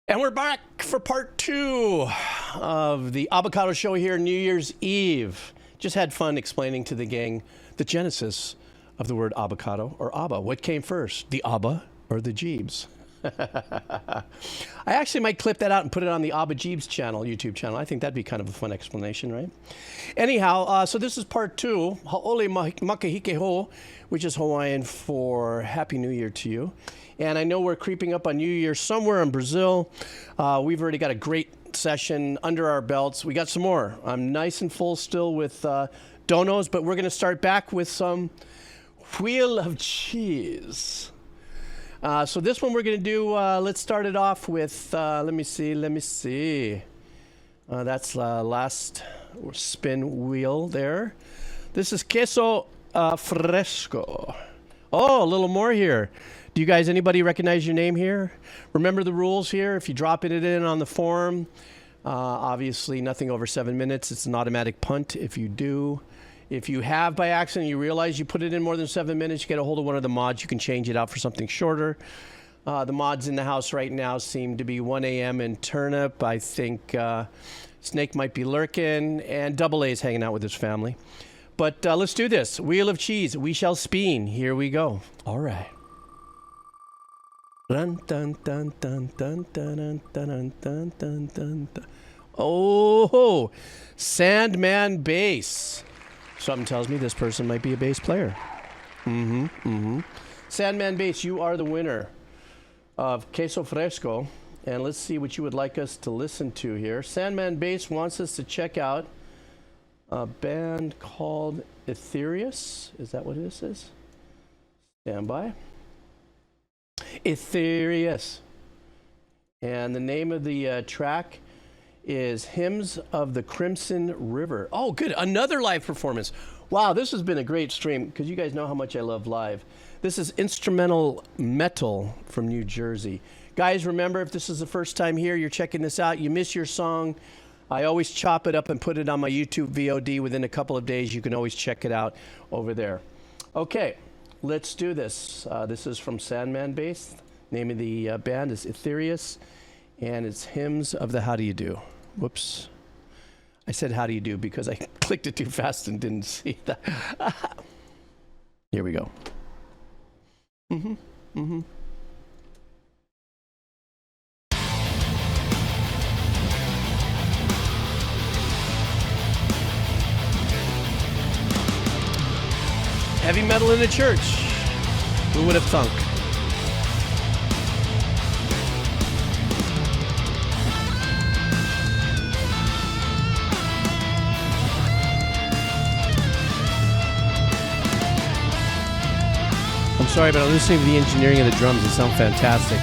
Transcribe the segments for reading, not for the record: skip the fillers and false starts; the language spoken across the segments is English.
And we're back for part 2 of the Avocado Show here, New Year's Eve. Just had fun explaining to the gang the genesis of the word avocado or Abba. What came first, the Abba or the Jeebs? I actually might clip that out and put it on the Abba Jeebs channel, YouTube channel. I think that'd be kind of a fun explanation, right? Anyhow, so this is part 2, Ha'ole Makahikeho, which is Hawaiian for Happy New Year to you. And I know we're creeping up on New Year somewhere in Brazil. We've already got a great session under our belts. We got some more. I'm nice and full still with donos, but we're going to start back with some wheel of cheese. So this one we're going to do, let's start it off with, let me see. That's last spin wheel there. This is queso fresco. Oh, a little more here. Do you guys, anybody recognize your name here? Remember the rules here. If you drop it in on the form, obviously nothing over 7 minutes. It's an automatic punt if you do. If you have by accident, you realize you put it in more than 7 minutes, you get a hold of one of the mods, you can change it out for something shorter. The mods in the house right now seem to be 1 a.m. and Turnip. I think Snake might be lurking, and Double A is hanging out with his family. But let's do this. Wheel of cheese. We shall spin. Here we go. All right. Dun, dun, dun, dun, dun, dun, dun, dun, dun, dun, dun. Oh, Sandman bass. Something tells me this person might be a bass player. Sandman bass, you are the winner of Queso Fresco. And let's see what you would like us to listen to here. Sandman bass wants us to check out a band called Etherius. Is that what this is? Stand by. Etherius. And the name of the track is Hymns of the Crimson River. Oh, good. Another live performance. Wow, this has been a great stream because you guys know how much I love live. This is instrumental metal from New Jersey. Guys, remember, if this is the first time here, you're checking this out, you miss your song, I always chop it up and put it on my YouTube VOD within a couple of days. You can always check it out over there. Okay, let's do this. This is from Sandman Bass. Name of the band is Etherius, and it's Hymns of the How Do You Do. Whoops. I said how do you do because I clicked it too fast and didn't see that. Here we go. Heavy metal in the church. Who would have thunk? I'm sorry, but I'm listening to the engineering of the drums. They sound fantastic.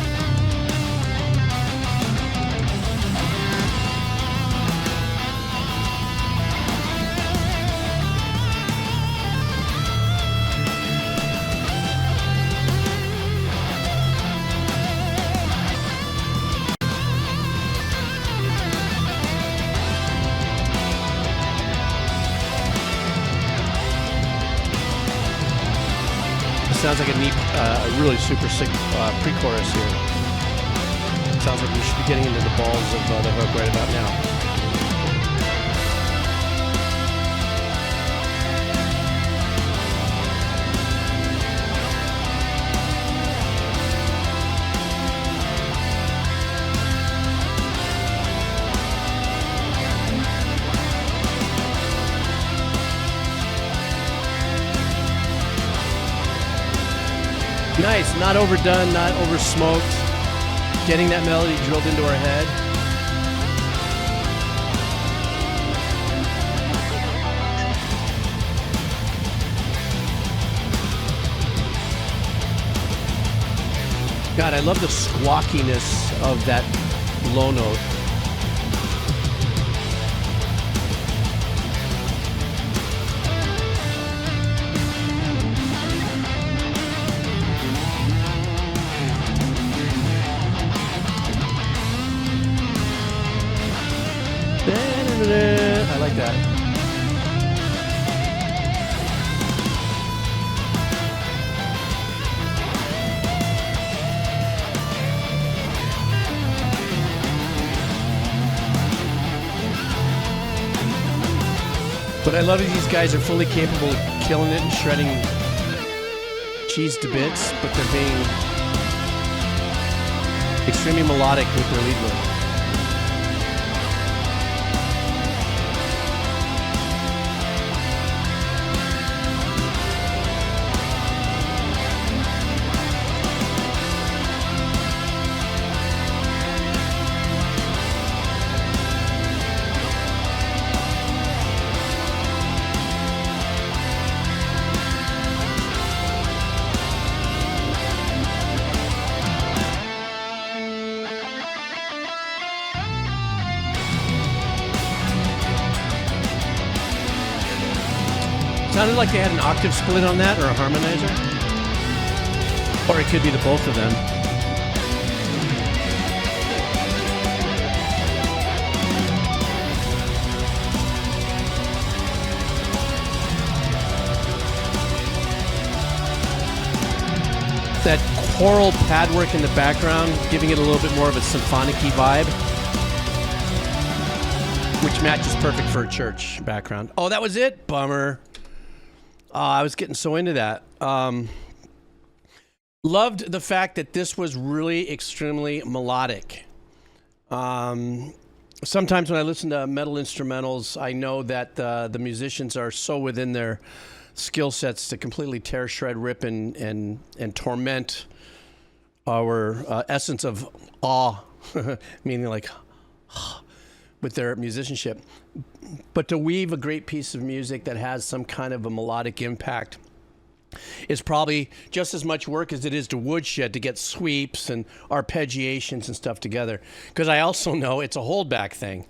Sounds like a neat, really super sick pre-chorus here. Sounds like we should be getting into the balls of the hook right about now. Nice, not overdone, not over smoked. Getting that melody drilled into our head. God, I love the squawkiness of that low note. I like that. But I love that these guys are fully capable of killing it and shredding cheese to bits, but they're being extremely melodic with their lead work. Sounded like they had an octave split on that, or a harmonizer. Or it could be the both of them. That choral pad work in the background, giving it a little bit more of a symphonic-y vibe, which matches perfect for a church background. Oh, that was it? Bummer. I was getting so into that. Loved the fact that this was really extremely melodic. Sometimes when I listen to metal instrumentals, I know that the musicians are so within their skill sets to completely tear, shred, rip, and torment our essence of awe, meaning like with their musicianship. But to weave a great piece of music that has some kind of a melodic impact is probably just as much work as it is to woodshed to get sweeps and arpeggiations and stuff together. Because I also know it's a holdback thing.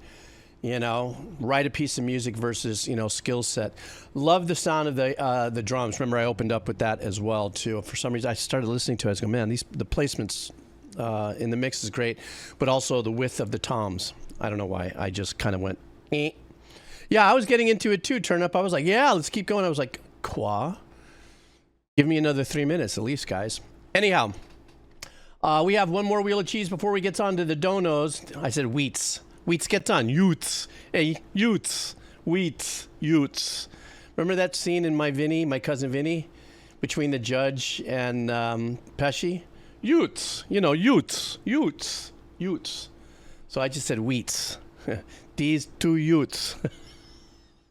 You know, write a piece of music versus, you know, skill set. Love the sound of the drums. Remember, I opened up with that as well, too. For some reason, I started listening to it. I was going, man, the placements in the mix is great. But also the width of the toms. I don't know why. I just kind of went, eh. Yeah, I was getting into it, too. Turn up. I was like, yeah, let's keep going. I was like, qua? Give me another 3 minutes at least, guys. Anyhow, we have one more wheel of cheese before we get on to the donos. I said wheats. Wheats gets on. Utes. Hey, Utes. Wheats. Utes. Remember that scene in my cousin Vinny, between the judge and Pesci? Utes. You know, Utes. Utes. Utes. So I just said wheats. These two Utes.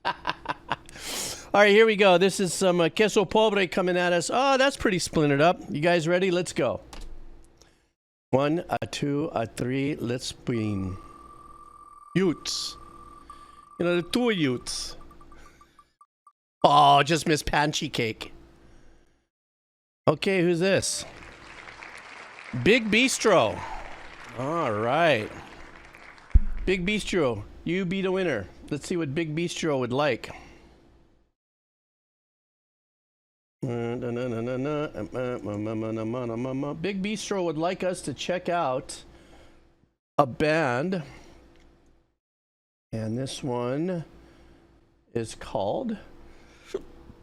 All right, here we go. This is some queso pobre coming at us. Oh, that's pretty splintered up. You guys ready? Let's go. 1, 2, 3. Let's begin. Utes. You know, the two Utes. Oh, just missed Panchy Cake. Okay, who's this? Big Bistro. All right. Big Bistro, you be the winner. Let's see what Big Bistro would like. Big Bistro would like us to check out a band. And this one is called,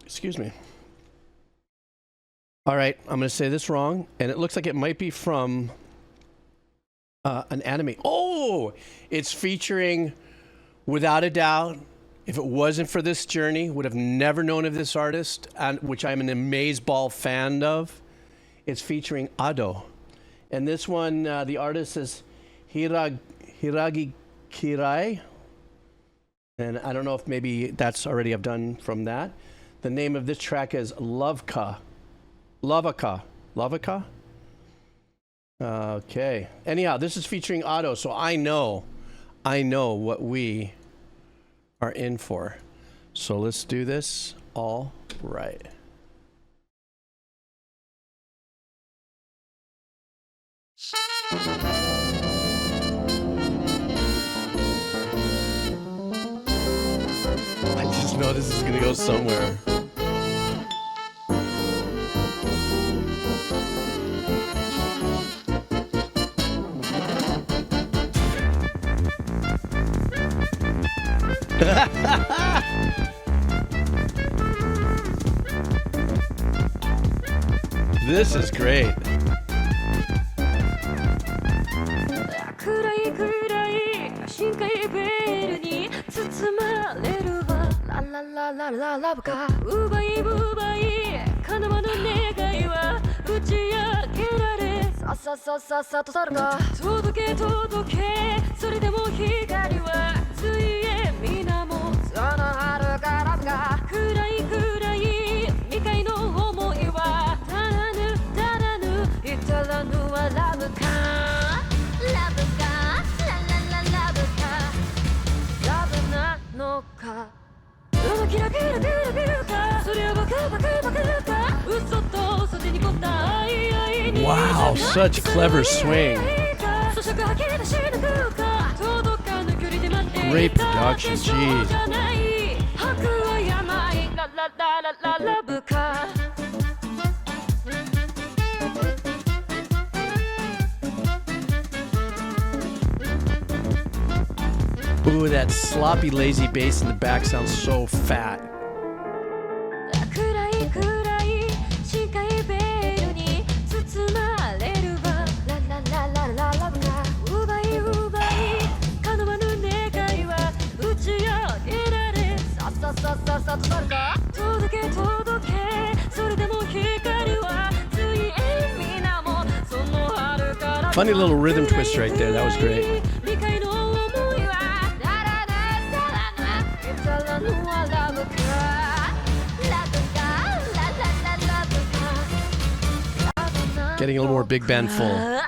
excuse me. All right, I'm going to say this wrong, and it looks like it might be from an anime. Oh, it's featuring, without a doubt, if it wasn't for this journey, would have never known of this artist, and which I'm an amazeball fan of. It's featuring Ado. And this one, the artist is Hiiragikarai. And I don't know if maybe that's already I've done from that. The name of this track is Loveka. Loveka. Loveka? Okay. Anyhow, this is featuring Ado, so I know what we are in for. So let's do this. All right. I just know this is gonna go somewhere. This is great. Wow, such clever swing. Great production, jeez. Ooh, that sloppy, lazy bass in the back sounds so fat. Funny little rhythm twist right there. That was great. Getting a little more big band full.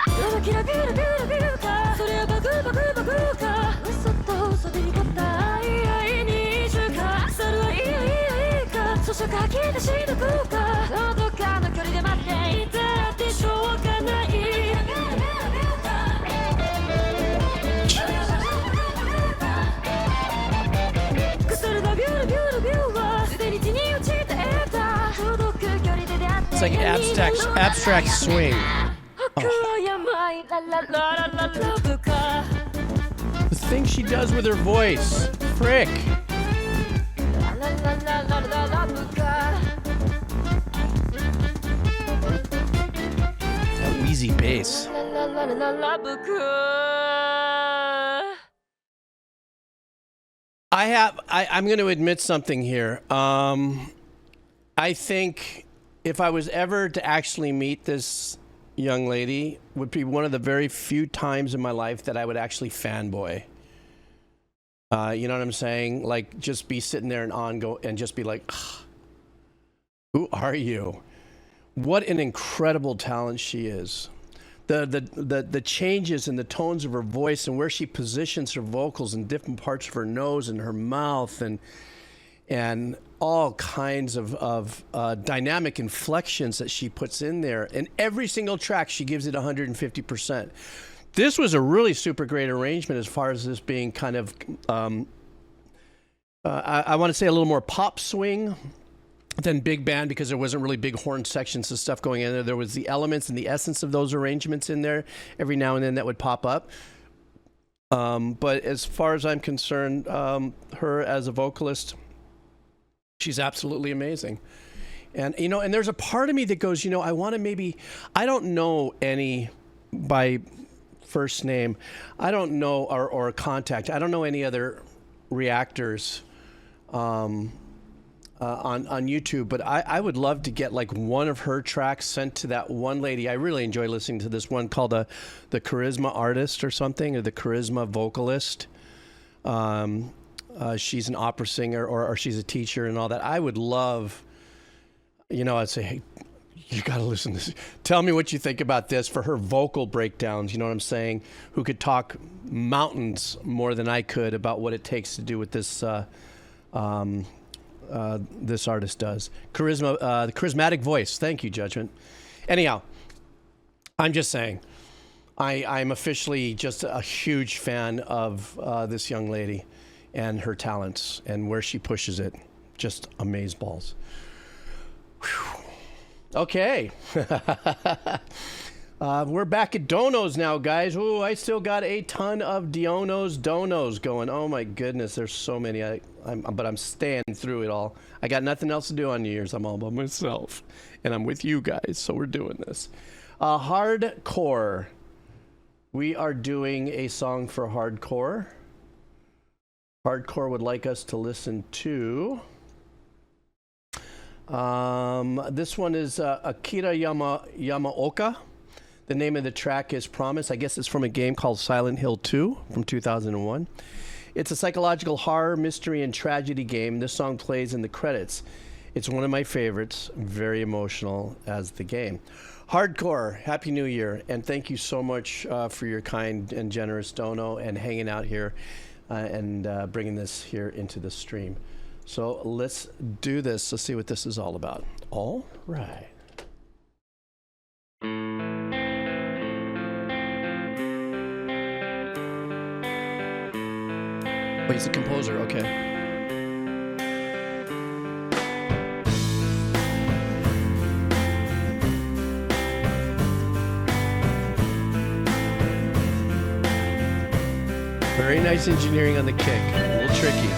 It's like abstract swing. Oh. The thing she does with her voice. Frick. That wheezy bass. I'm going to admit something here. I think if I was ever to actually meet this young lady, would be one of the very few times in my life that I would actually fanboy. You know what I'm saying? Like, just be sitting there and just be like, who are you? What an incredible talent she is. The changes in the tones of her voice and where she positions her vocals in different parts of her nose and her mouth and all kinds of dynamic inflections that she puts in there. And every single track, she gives it 150%. This was a really super great arrangement as far as this being kind of, I want to say a little more pop swing than big band, because there wasn't really big horn sections and stuff going in there. There was the elements and the essence of those arrangements in there every now and then that would pop up. But as far as I'm concerned, her as a vocalist, she's absolutely amazing. And, you know, and there's a part of me that goes, you know, I want to maybe, I don't know any by first name. I don't know, or contact. I don't know any other reactors on YouTube, but I would love to get like one of her tracks sent to that one lady. I really enjoy listening to this one called the Charisma Artist or something, or the Charisma Vocalist. She's an opera singer, or she's a teacher and all that. I would love, you know, I'd say, hey, you got to listen to this. Tell me what you think about this, for her vocal breakdowns, you know what I'm saying? Who could talk mountains more than I could about what it takes to do what this this artist does. Charisma, the charismatic voice. Thank you, Judgment. Anyhow, I'm just saying, I'm officially just a huge fan of this young lady and her talents and where she pushes it. Just amazeballs. Whew. Okay. We're back at donos now, guys. Ooh, I still got a ton of donos going. Oh my goodness, there's so many. But I'm staying through it all. I got nothing else to do on New Year's. I'm all by myself, and I'm with you guys, so we're doing this. Hardcore. We are doing a song for hardcore. Hardcore would like us to listen to. This one is Akira Yamaoka. The name of the track is Promise. I guess it's from a game called Silent Hill 2 from 2001. It's a psychological horror, mystery, and tragedy game. This song plays in the credits. It's one of my favorites. Very emotional as the game. Hardcore, Happy New Year, and thank you so much for your kind and generous dono and hanging out here and bringing this here into the stream. So let's do this. Let's see what this is all about. All right. Oh, he's the composer. Okay. Very nice engineering on the kick. A little tricky.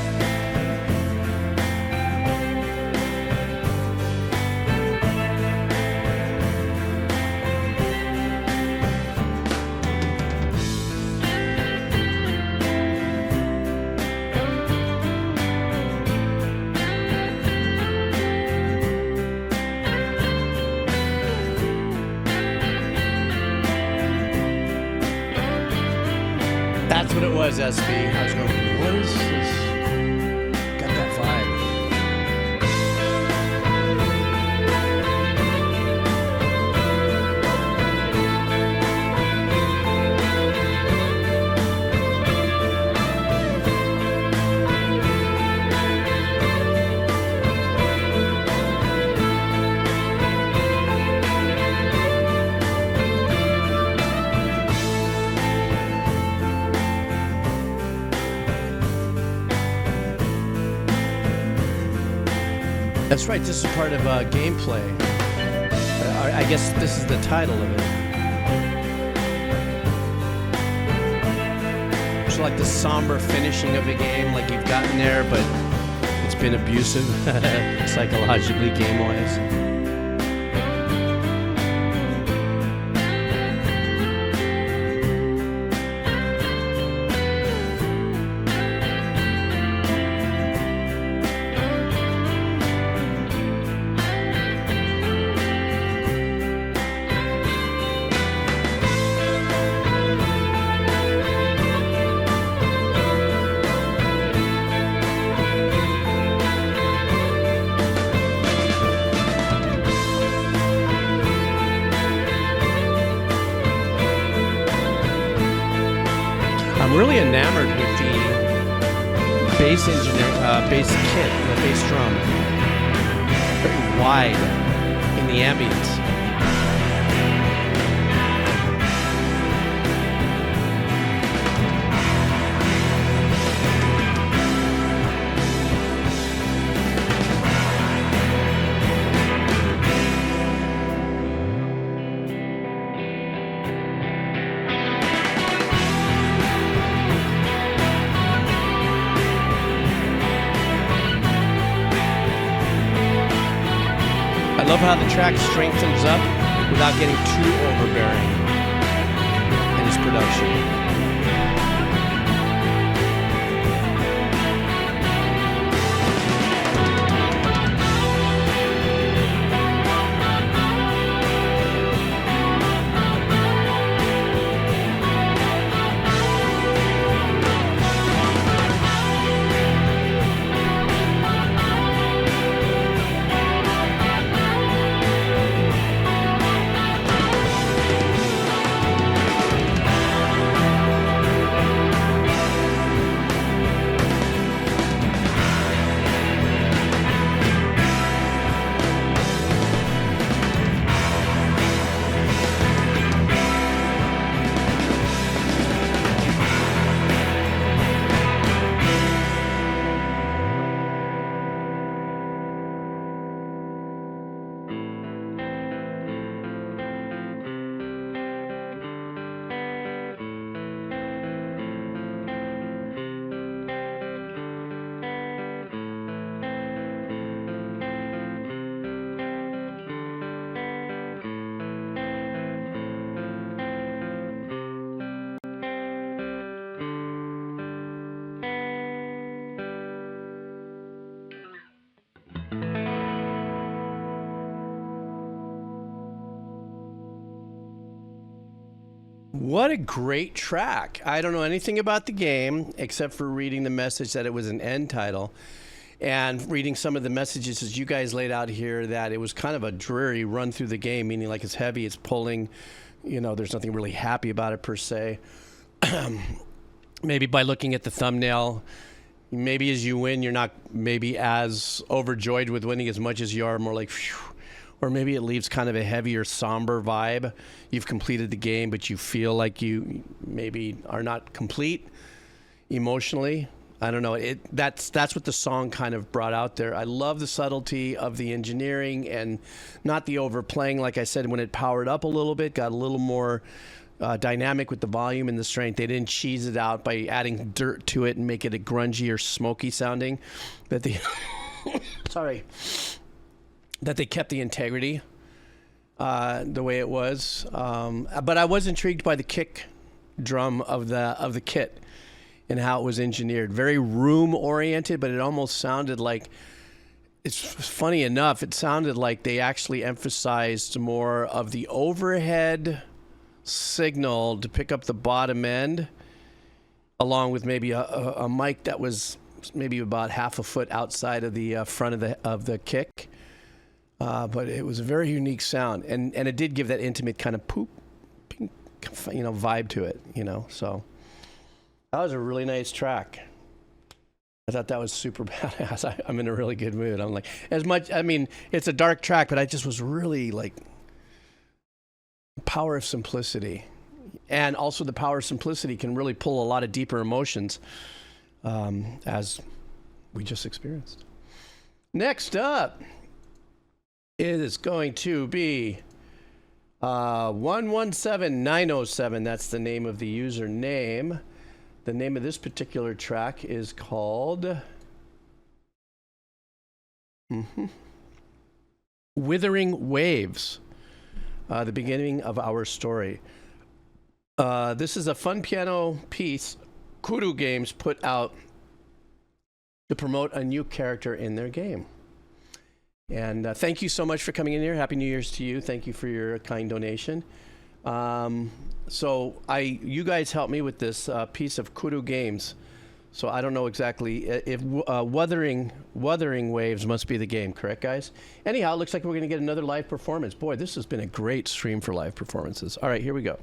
That's what it was, SB. I was going, what is this? Got that vibe. That's right, this is part of gameplay. I guess this is the title of it. It's like the somber finishing of a game, like you've gotten there, but it's been abusive, psychologically, game-wise. Really enamored with the bass bass kit, the bass drum. Very wide in the ambience. I love how the track strengthens up without getting too overbearing in its production. What a great track. I don't know anything about the game except for reading the message that it was an end title and reading some of the messages as you guys laid out here that it was kind of a dreary run through the game, meaning like it's heavy, it's pulling, you know, there's nothing really happy about it per se. Maybe by looking at the thumbnail, maybe as you win, you're not maybe as overjoyed with winning as much as you are more like, phew. Or maybe it leaves kind of a heavier, somber vibe. You've completed the game, but you feel like you maybe are not complete emotionally. I don't know. That's what the song kind of brought out there. I love the subtlety of the engineering and not the overplaying. Like I said, when it powered up a little bit, got a little more dynamic with the volume and the strength. They didn't cheese it out by adding dirt to it and make it a grungy or smoky sounding. But the sorry. That they kept the integrity the way it was, but I was intrigued by the kick drum of the kit and how it was engineered. Very room oriented, but it almost sounded like, it's funny enough, it sounded like they actually emphasized more of the overhead signal to pick up the bottom end, along with maybe a mic that was maybe about half a foot outside of the front of the kick. But it was a very unique sound, and it did give that intimate kind of poop, pink, you know, vibe to it, you know. So that was a really nice track. I thought that was super badass. I'm in a really good mood. I'm like, I mean, it's a dark track, but I just was really like, power of simplicity, and also the power of simplicity can really pull a lot of deeper emotions, as we just experienced. Next up. It is going to be 117907. That's the name of the username. The name of this particular track is called Wuthering Waves, the beginning of our story. This is a fun piano piece Kudu Games put out to promote a new character in their game. And thank you so much for coming in here. Happy New Year's to you. Thank you for your kind donation. So you guys helped me with this piece of Kudu Games. So I don't know exactly if Wuthering Waves must be the game, correct, guys? Anyhow, it looks like we're going to get another live performance. Boy, this has been a great stream for live performances. All right, here we go.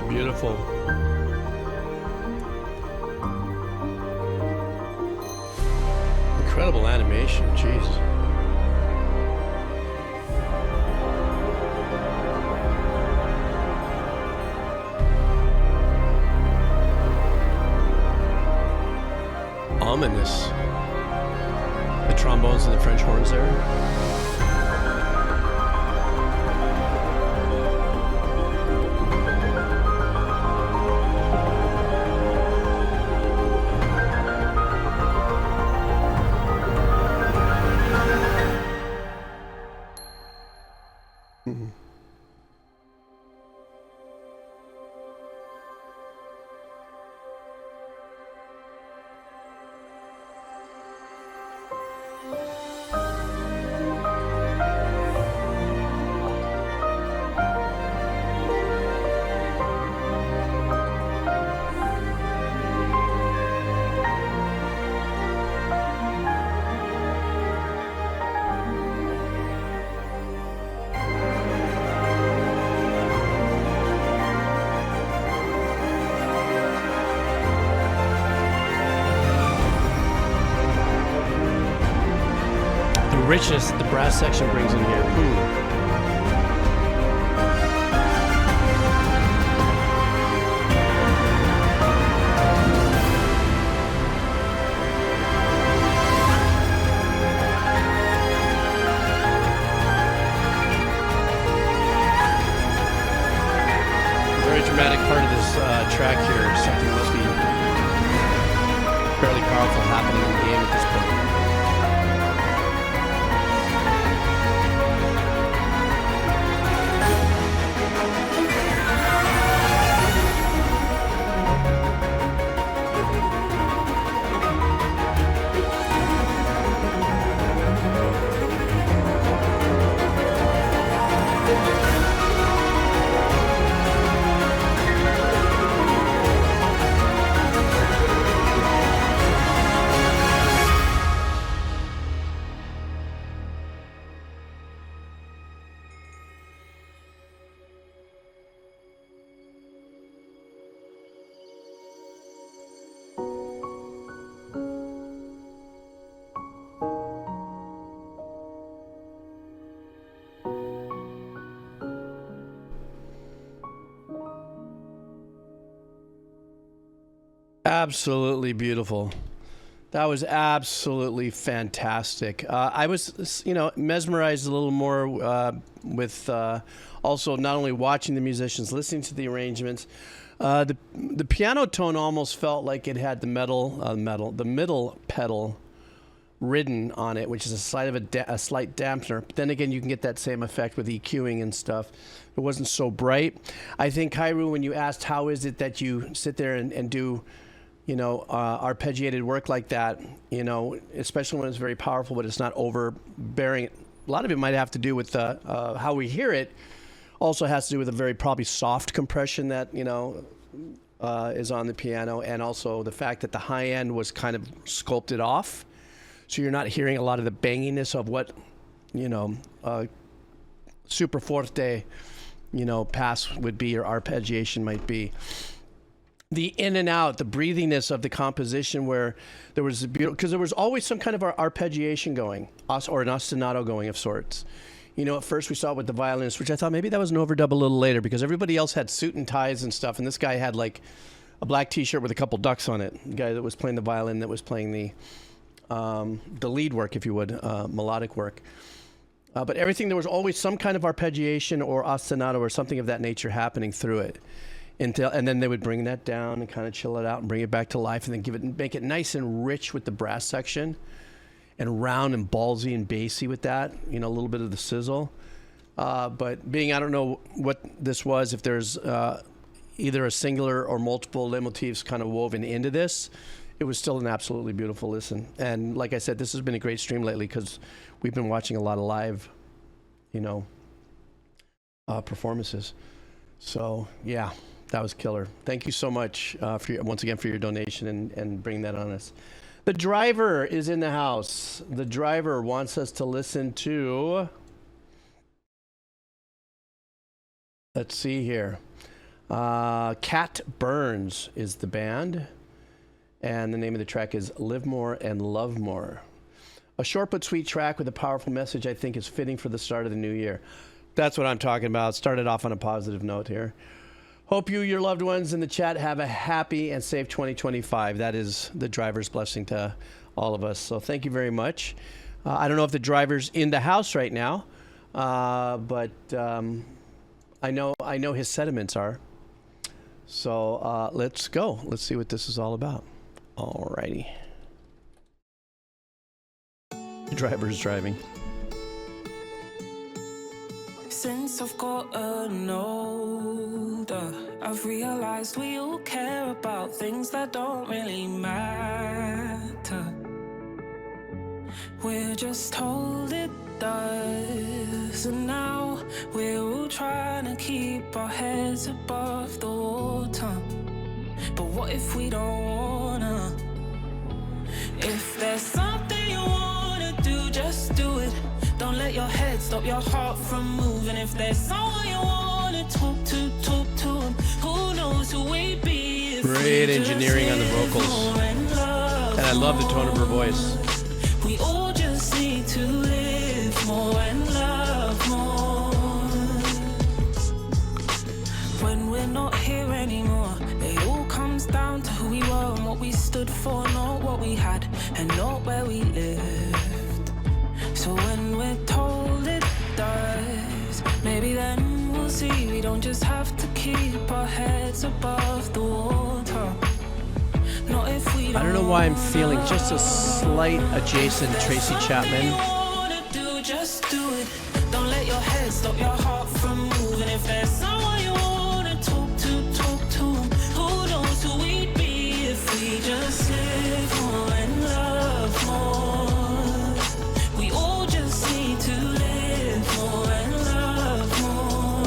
Beautiful. Incredible animation, jeez. Ominous. The trombones and the French horns there. richness that the brass section brings in here. Very dramatic part of this track here. Something must be fairly powerful happening in the game at this point. Absolutely beautiful. That was absolutely fantastic. I was, mesmerized a little more with also not only watching the musicians, listening to the arrangements. The piano tone almost felt like it had the the middle pedal ridden on it, which is a slight dampener. But then again, you can get that same effect with EQing and stuff. It wasn't so bright. I think, Kairu, when you asked how is it that you sit there and do arpeggiated work like that, especially when it's very powerful, but it's not overbearing. A lot of it might have to do with how we hear it. Also has to do with a very probably soft compression that, is on the piano, and also the fact that the high end was kind of sculpted off. So you're not hearing a lot of the banginess of what, super forte, pass would be or arpeggiation might be. The in and out, the breathiness of the composition, where there was a beautiful, because there was always some kind of arpeggiation going, or an ostinato going of sorts. At first we saw it with the violinist, which I thought maybe that was an overdub a little later, because everybody else had suit and ties and stuff, and this guy had like a black T-shirt with a couple ducks on it. The guy that was playing the violin, that was playing the lead work, if you would, melodic work. But everything, there was always some kind of arpeggiation or ostinato or something of that nature happening through it. And then they would bring that down and kind of chill it out and bring it back to life, and then make it nice and rich with the brass section, and round and ballsy and bassy with that, a little bit of the sizzle. But I don't know what this was, if there's either a singular or multiple leitmotifs kind of woven into this, it was still an absolutely beautiful listen. And like I said, this has been a great stream lately because we've been watching a lot of live, performances. So yeah. That was killer. Thank you so much once again for your donation and bringing that on us. The driver is in the house. The driver wants us to listen to, let's see here. Cat Burns is the band. And the name of the track is Live More and Love More. A short but sweet track with a powerful message I think is fitting for the start of the new year. That's what I'm talking about. Started off on a positive note here. Hope you, your loved ones in the chat, have a happy and safe 2025. That is the driver's blessing to all of us. So thank you very much. I don't know if the driver's in the house right now, but I know his sentiments are. So let's go. Let's see what this is all about. Alrighty. The driver's driving. Since I've gotten older, I've realized we all care about things that don't really matter. We're just told it does, and now we're all trying to keep our heads above the water. But what if we don't wanna? If there's something you wanna do, just do it. Don't let your head stop your heart from moving. If there's someone you wanna talk to them. Who knows who we'd be? Great engineering on the vocals. And I love the tone of her voice. We all just need to live. what we stood for, not what we had, and not where we lived. So when we're told it does, maybe then we'll see we don't just have to keep our heads above the water. Not if we I don't know why I'm feeling just a slight adjacent Tracy Chapman. Just do it. Don't let your head stop your heart from moving. If there's someone you wanna talk to. Who knows who we'd be if we just live more and love more. We all just need to live more and love more.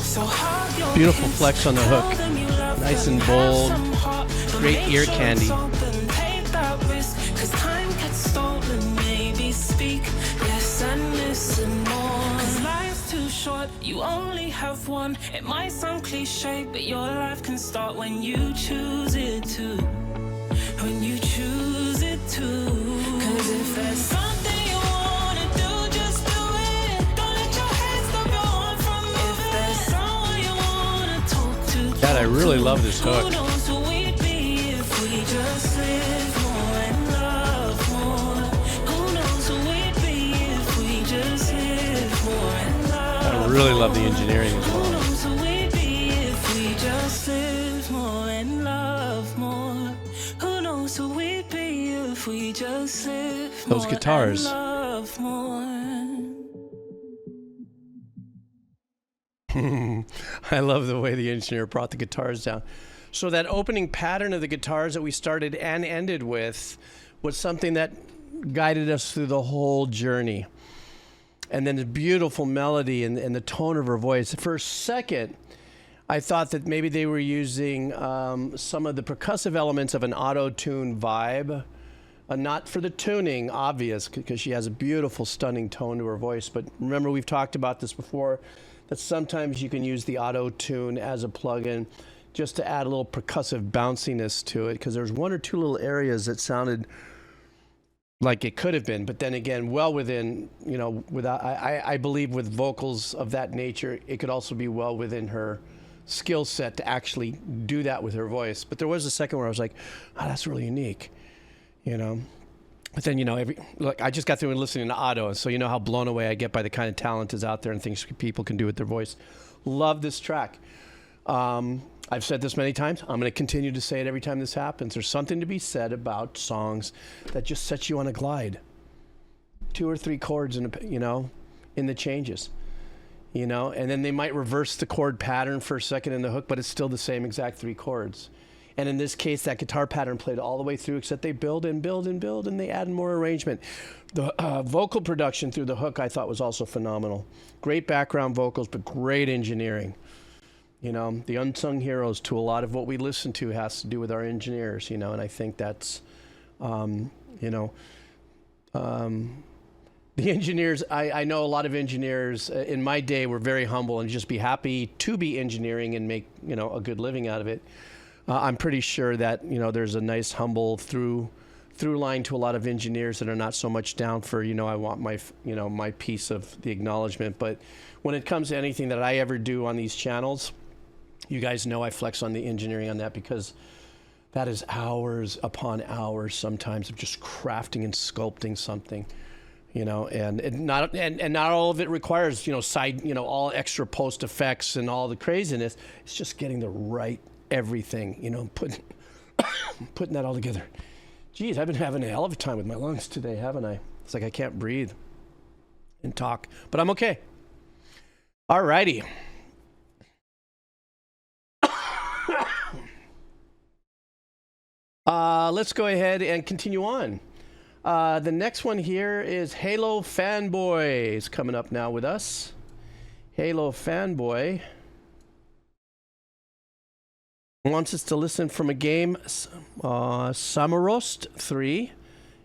So hug your beautiful kids, flex on the tell hook. them you love Nice them, and have bold. some heart, but Great make ear sure candy. it's open, take that risk, 'cause time gets stolen. Maybe speak less and listen more. 'Cause life's too short, you only have one. It might sound cliche, but your life can start when you choose it to. When you choose it to. 'Cause if there's something you wanna do, just do it. Don't let your head stop your heart from moving. If there's someone you wanna talk to. God, I really love this Who hook. knows who we'd be if we just live more and love more. Who knows who we'd be if we just live more and love. I really love the engineering as Who well. knows who we'd be if we just live more and love more. Who knows who we'd be if we just live Those more guitars. and love more. I love the way the engineer brought the guitars down. So that opening pattern of the guitars that we started and ended with was something that guided us through the whole journey. And then the beautiful melody and the tone of her voice. For a second, I thought that maybe they were using some of the percussive elements of an auto-tune vibe. Not for the tuning, obvious, because she has a beautiful, stunning tone to her voice. But remember, we've talked about this before, that sometimes you can use the auto-tune as a plugin just to add a little percussive bounciness to it, because there's one or two little areas that sounded like it could have been, but then again, well within, you know, without, I believe with vocals of that nature, it could also be well within her skill set to actually do that with her voice. But there was a second where I was like, oh, that's really unique, you know. But then, you know, look, I just got through listening to Ado, so you know how blown away I get by the kind of talent is out there and things people can do with their voice. Love this track. I've said this many times. I'm going to continue to say it every time this happens. There's something to be said about songs that just set you on a glide. 2 or 3 chords in the changes, you know, and then they might reverse the chord pattern for a second in the hook, but it's still the same exact 3 chords. And in this case, that guitar pattern played all the way through, except they build and build and build, and they add more arrangement. The vocal production through the hook I thought was also phenomenal. Great background vocals, but great engineering. You know, the unsung heroes to a lot of what we listen to has to do with our engineers, you know, and I think that's, the engineers, I know a lot of engineers in my day were very humble and just be happy to be engineering and make, you know, a good living out of it. I'm pretty sure that, you know, there's a nice humble through line to a lot of engineers that are not so much down for, you know, I want my, you know, my piece of the acknowledgement. But when it comes to anything that I ever do on these channels, you guys know I flex on the engineering on that, because that is hours upon hours sometimes of just crafting and sculpting something, you know, and not all of it requires, you know, all extra post effects and all the craziness. It's just getting the right everything, you know, putting that all together. Geez, I've been having a hell of a time with my lungs today, haven't I? It's like I can't breathe and talk, but I'm okay. All righty. Let's go ahead and continue on. The next one here is Halo Fanboy is coming up now with us. Halo Fanboy wants us to listen from a game, Samorost 3.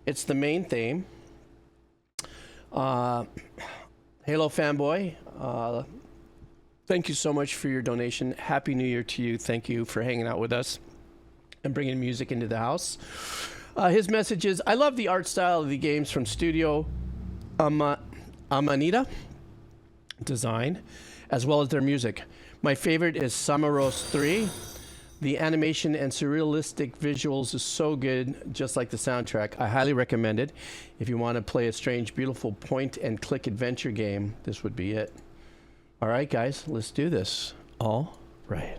It's the main theme. Halo Fanboy, thank you so much for your donation. Happy New Year to you. Thank you for hanging out with us and bringing music into the house. His message is, I love the art style of the games from Studio Amanita Design, as well as their music. My favorite is Samorost 3. The animation and surrealistic visuals is so good, just like the soundtrack. I highly recommend it. If you want to play a strange, beautiful point-and-click adventure game, this would be it. All right, guys, let's do this. All right.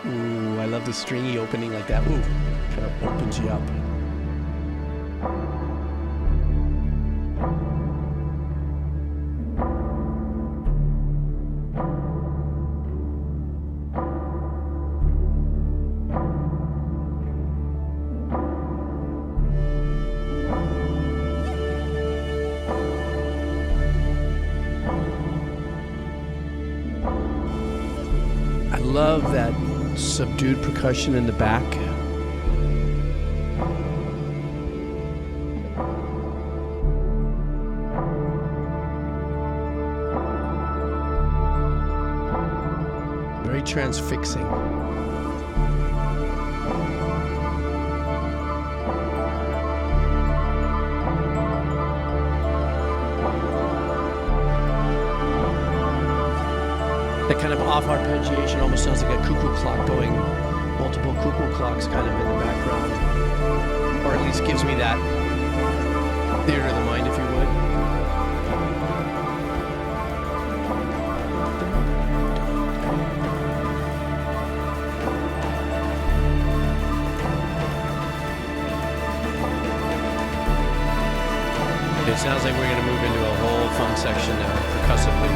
Ooh, I love the stringy opening like that. Ooh, kind of opens you up. I love that subdued percussion in the back. Very transfixing. That kind of off arpeggiation almost sounds like a cuckoo clock going, multiple cuckoo clocks kind of in the background. Or at least gives me that theater of the mind, if you would. It sounds like we're going to move into a whole fun section now, percussively.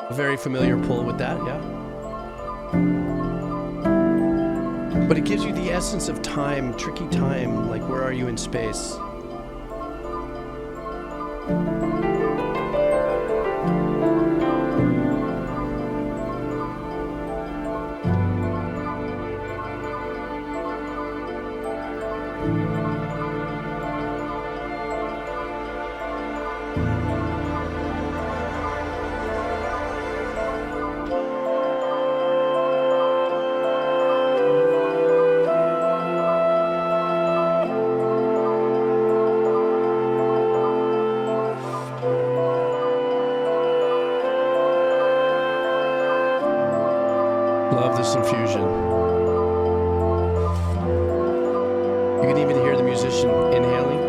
A very familiar pull with that, yeah. But it gives you the essence of time, tricky time, like where are you in space? Love this infusion. You can even hear the musician inhaling.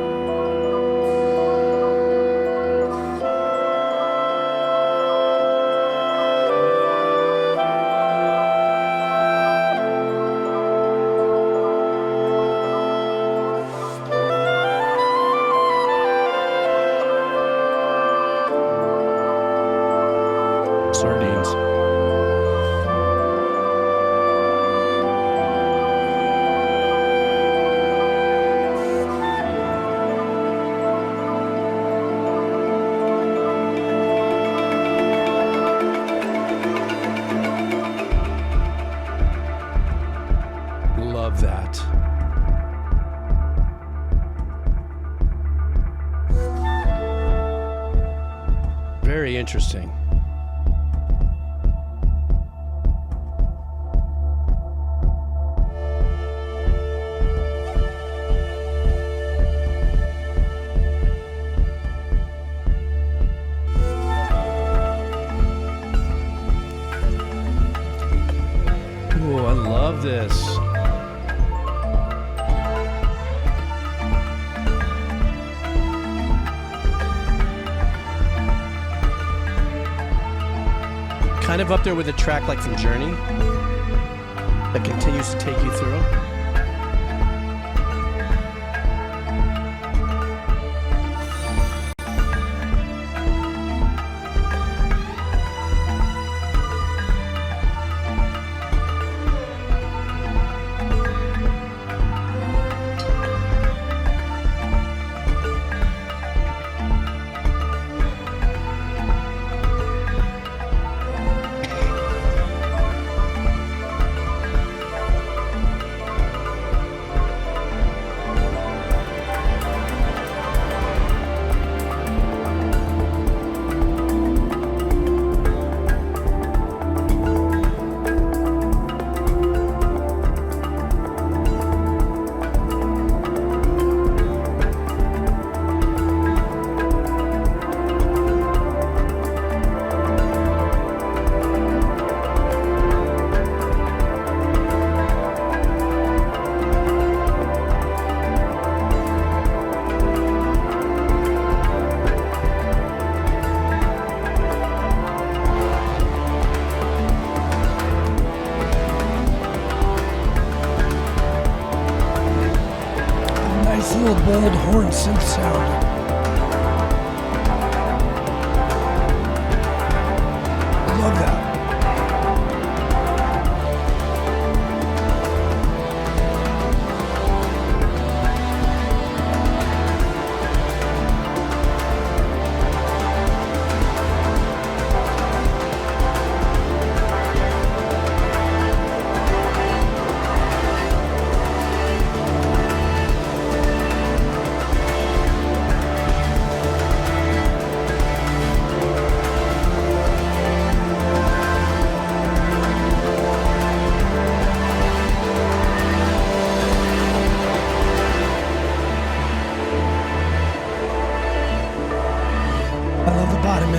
Sardines. Love that. Very interesting. Ooh, I love this. Kind of up there with a track like from Journey that continues to take you through. horn synth sound. Love that.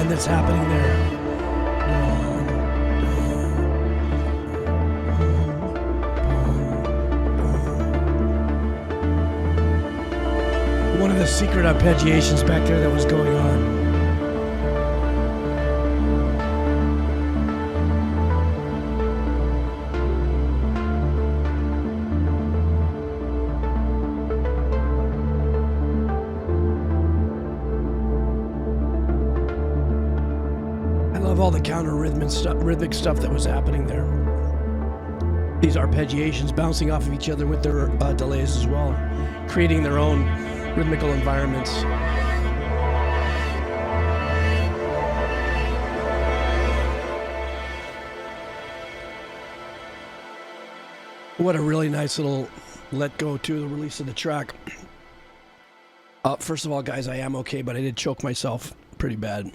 That's happening there. One of the secret arpeggiations back there that was going on. All the counter rhythmic stuff that was happening there. These arpeggiations bouncing off of each other with their delays as well, creating their own rhythmical environments. What a really nice little let go to the release of the track. First of all, guys, I am okay, but I did choke myself pretty bad.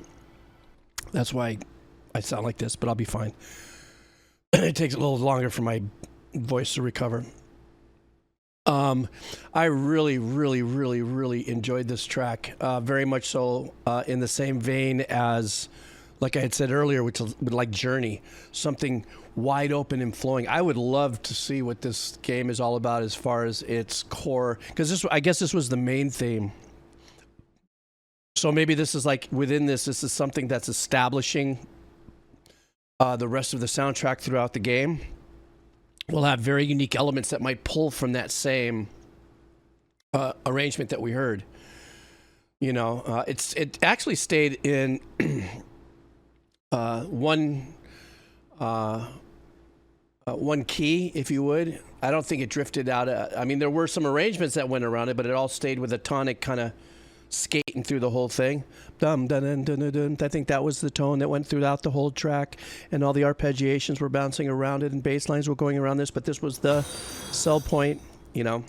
That's why I sound like this, but I'll be fine. It takes a little longer for my voice to recover. I really, really, really, really enjoyed this track. Very much so in the same vein as, like I had said earlier, which was like Journey, something wide open and flowing. I would love to see what this game is all about as far as its core, because I guess this was the main theme. So maybe this is like within this is something that's establishing the rest of the soundtrack throughout the game. We'll have very unique elements that might pull from that same arrangement that we heard. You know, it actually stayed in one key, if you would. I don't think it drifted out. I mean, there were some arrangements that went around it, but it all stayed with a tonic kind of skating through the whole thing. Dum dun dun dun dun. I think that was the tone that went throughout the whole track, and all the arpeggiations were bouncing around it, and bass lines were going around this. But this was the sell point, you know.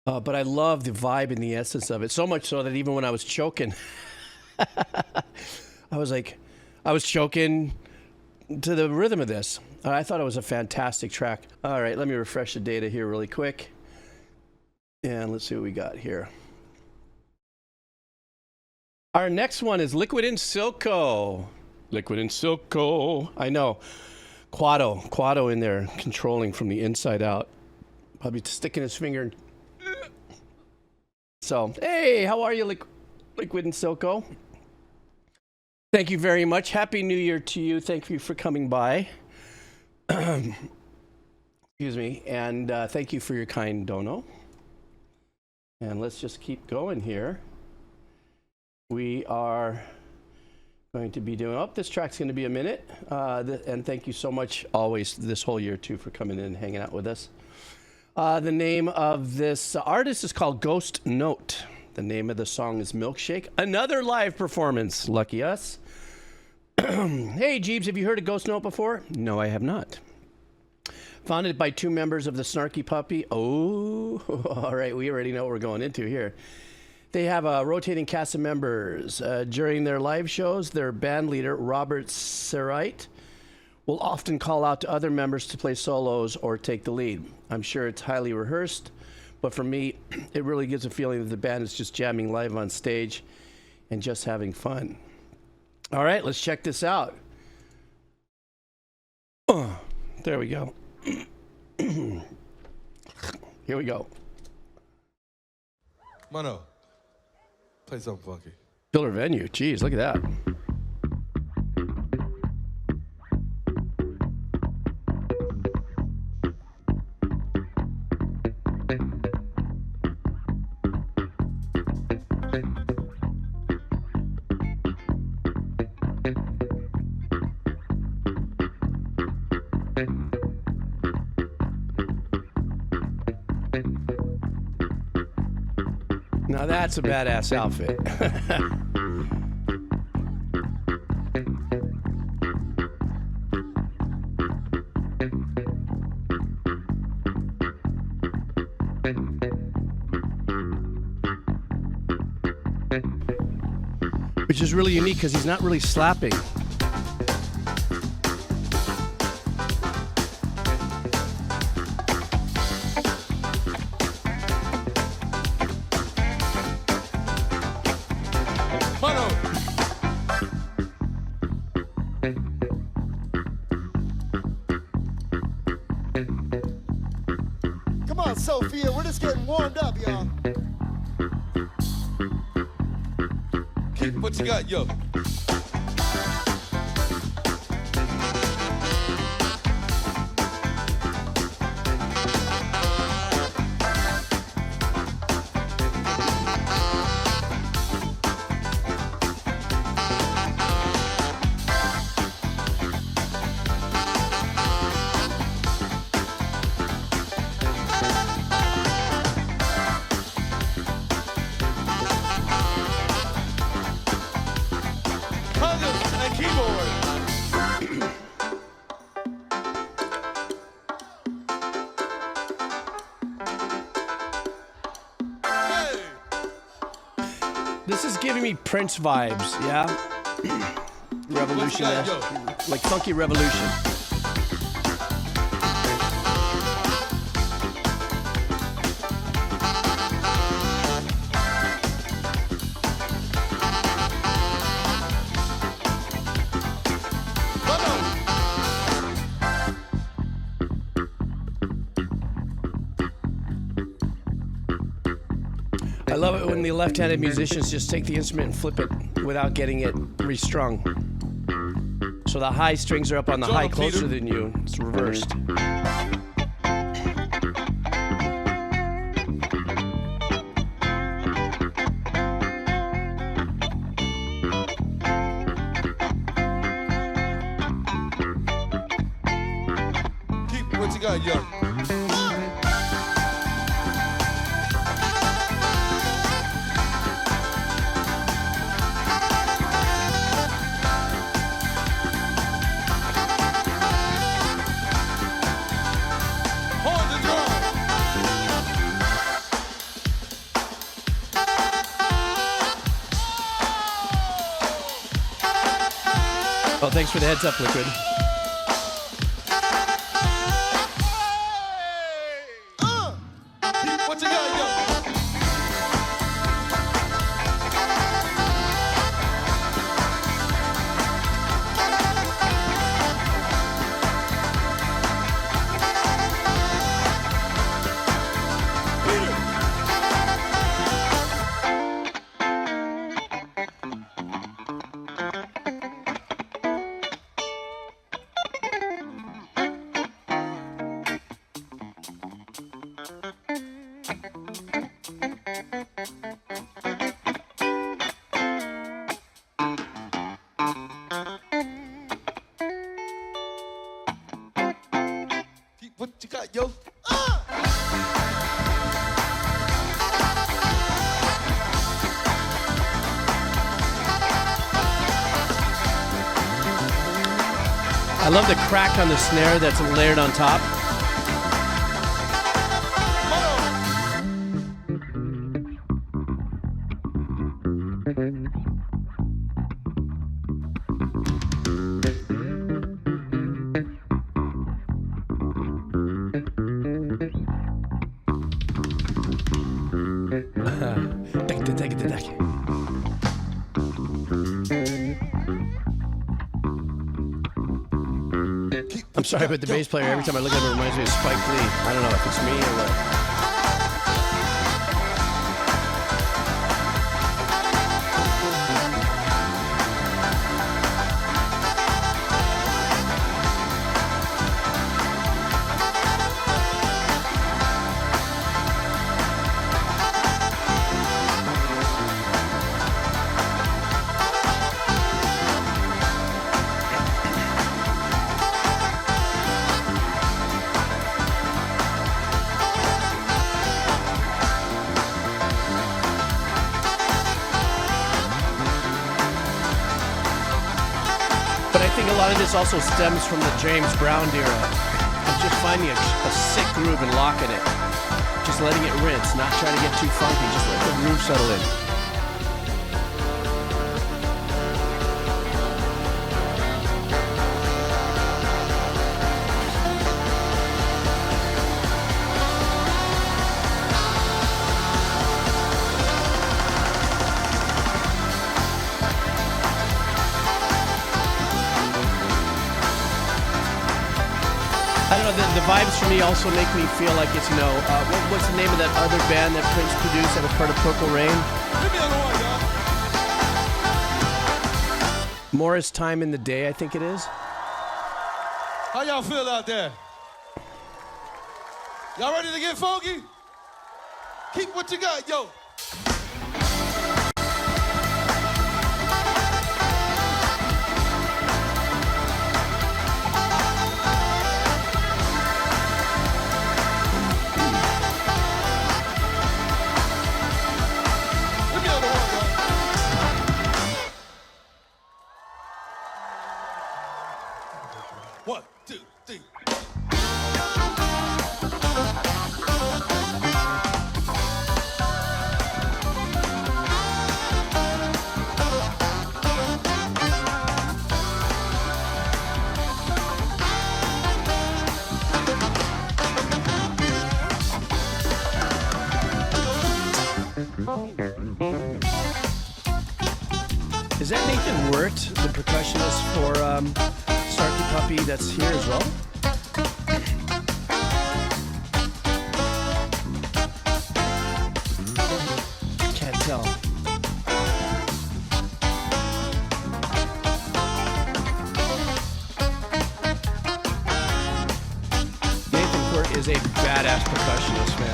But I love the vibe and the essence of it, so much so that even when I was choking, I was choking to the rhythm of this. I thought it was a fantastic track. All right, let me refresh the data here really quick, and let's see what we got here. Our next one is Liquid in Silco. Liquid in Silco. I know. Quado in there, controlling from the inside out. Probably sticking his finger. So, hey, how are you, Liquid in Silco? Thank you very much. Happy New Year to you. Thank you for coming by. Excuse me. And thank you for your kind dono. And let's just keep going here. We are going to be doing, this track's going to be a minute. And thank you so much always this whole year too for coming in and hanging out with us. The name of this artist is called Ghost Note. The name of the song is Milkshake. Another live performance. Lucky us. Hey, Jeeves, have you heard of Ghost Note before? No, I have not. Founded by two members of the Snarky Puppy. Oh, all right. We already know what we're going into here. They have a rotating cast of members. During their live shows, their band leader, Robert Serite, will often call out to other members to play solos or take the lead. I'm sure it's highly rehearsed, but for me, it really gives a feeling that the band is just jamming live on stage and just having fun. All right, let's check this out. There we go. Here we go. Mono, play something funky. Killer venue. Jeez, look at that. Now that's a badass outfit. Which is really unique because he's not really slapping. Come on, Sophia, we're just getting warmed up, y'all. Keep what you got, yo. This is giving me Prince vibes, yeah? Revolution, like Funky Revolution. I love it when the left-handed musicians just take the instrument and flip it without getting it restrung. So the high strings are up on the high closer than you. It's reversed. Keep what you got, yo. Oh, thanks for the heads up, Liquid. What you got, yo? What you got, yo? I love the crack on the snare that's layered on top. I'm sorry, but the bass player, every time I look at him, it reminds me of Spike Lee. I don't know if it's me or what. But I think a lot of this also stems from the James Brown era. Of just finding a sick groove and locking it. Just letting it rinse, not trying to get too funky, just let the groove settle in. The vibes for me also make me feel like it's, what's the name of that other band that Prince produced that was part of Purple Rain? Leave me on the one, y'all. Morris Time in the Day, I think it is. How y'all feel out there? Y'all ready to get funky? Keep what you got, yo. One, two, three. Is that Nathan Wirt, the percussionist for Starkey Puppy that's here as well? Can't tell. Nathan Wirt is a badass percussionist, man.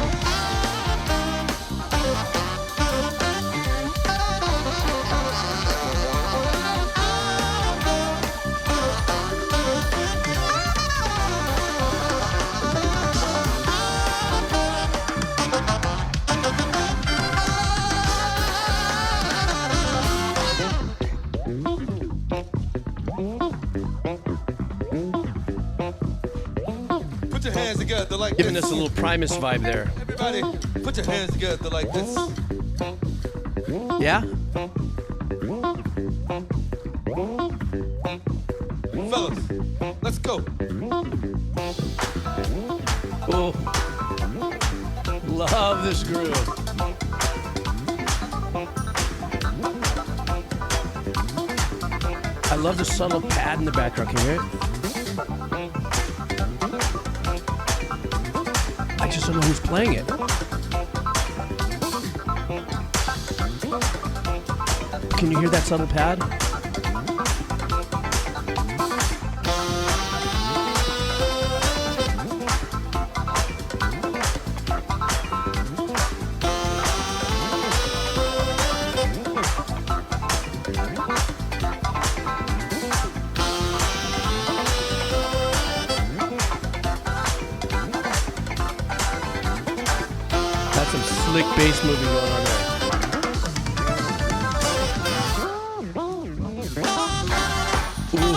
Together like Giving this. us a little Primus vibe there. Everybody, put your hands together like this. Yeah? Fellas, let's go. Oh, love this groove. I love the subtle pad in the background. Can you hear it? I just don't know who's playing it. Can you hear that subtle pad? Slick bass moving going on there. Ooh.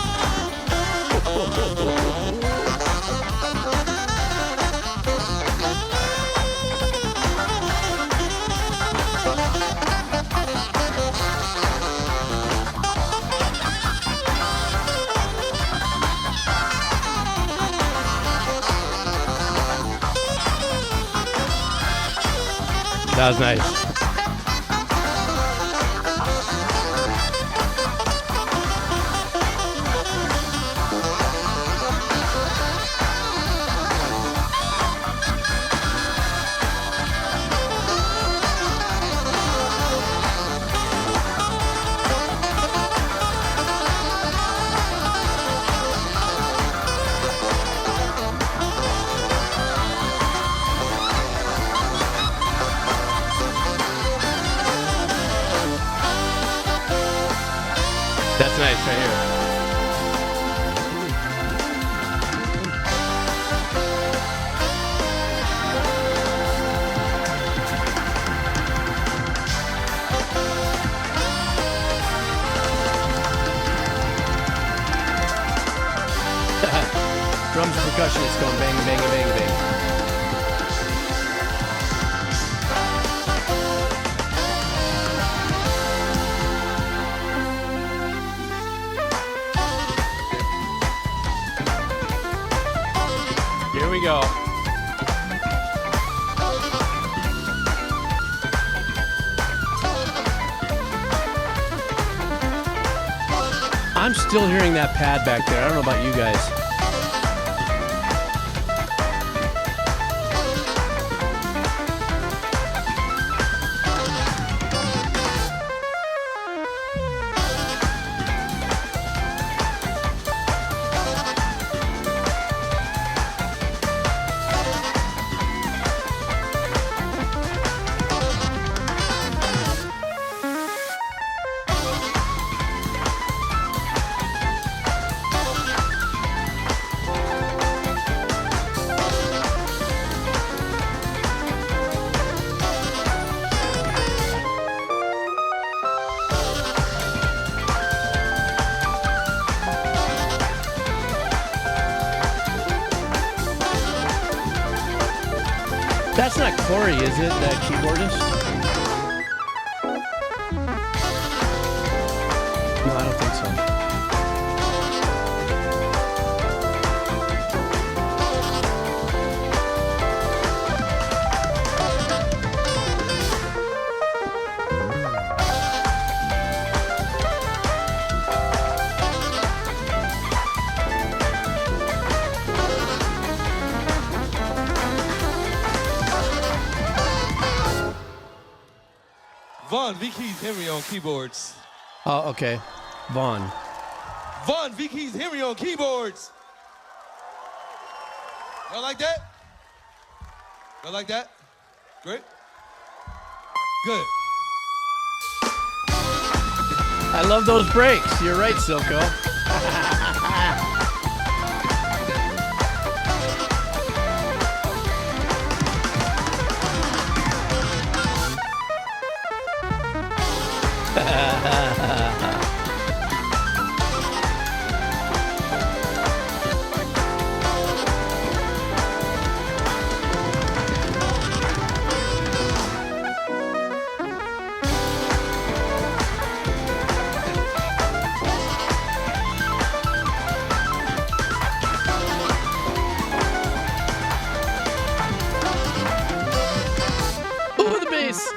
That was nice. That's nice right here. drums and percussion. It's going bang, bang, bang, bang. Here we go. I'm still hearing that pad back there. I don't know about you guys. That's not Corey, is it? That keyboardist? No, I don't think so. Vaughn, V-Keys, Henry on keyboards. Oh, okay. Vaughn. Vaughn, V-Keys, Henry on keyboards. Y'all like that? Y'all like that? Great. Good. I love those breaks. You're right, Silco. Ooh, the bass.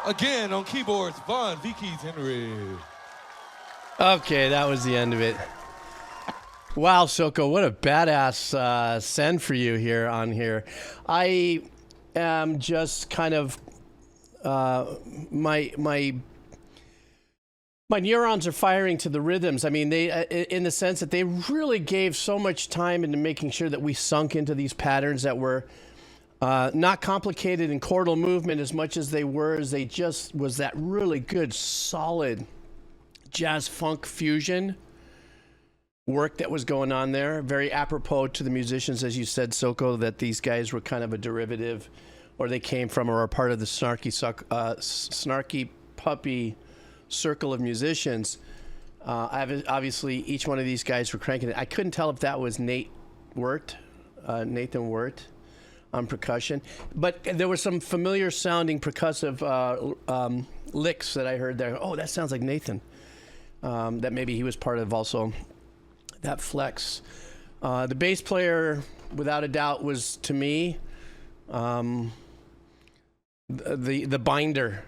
Again on keyboards, Vaughn, V-Keys, Henry. Okay, that was the end of it. Wow, Silco, what a badass send for you here on here. I am just kind of my neurons are firing to the rhythms. I mean, they in the sense that they really gave so much time into making sure that we sunk into these patterns that were not complicated in chordal movement as much as they were, as they just was that really good, solid jazz funk fusion work that was going on there. Very apropos to the musicians, as you said, Soko, that these guys were kind of a derivative, or they came from, or are part of the snarky puppy circle of musicians. Obviously, each one of these guys were cranking it. I couldn't tell if that was Nathan Wirt on percussion, but there were some familiar sounding percussive licks that I heard there. Oh, that sounds like Nathan. That maybe he was part of also that flex. The bass player, without a doubt, was to me the binder,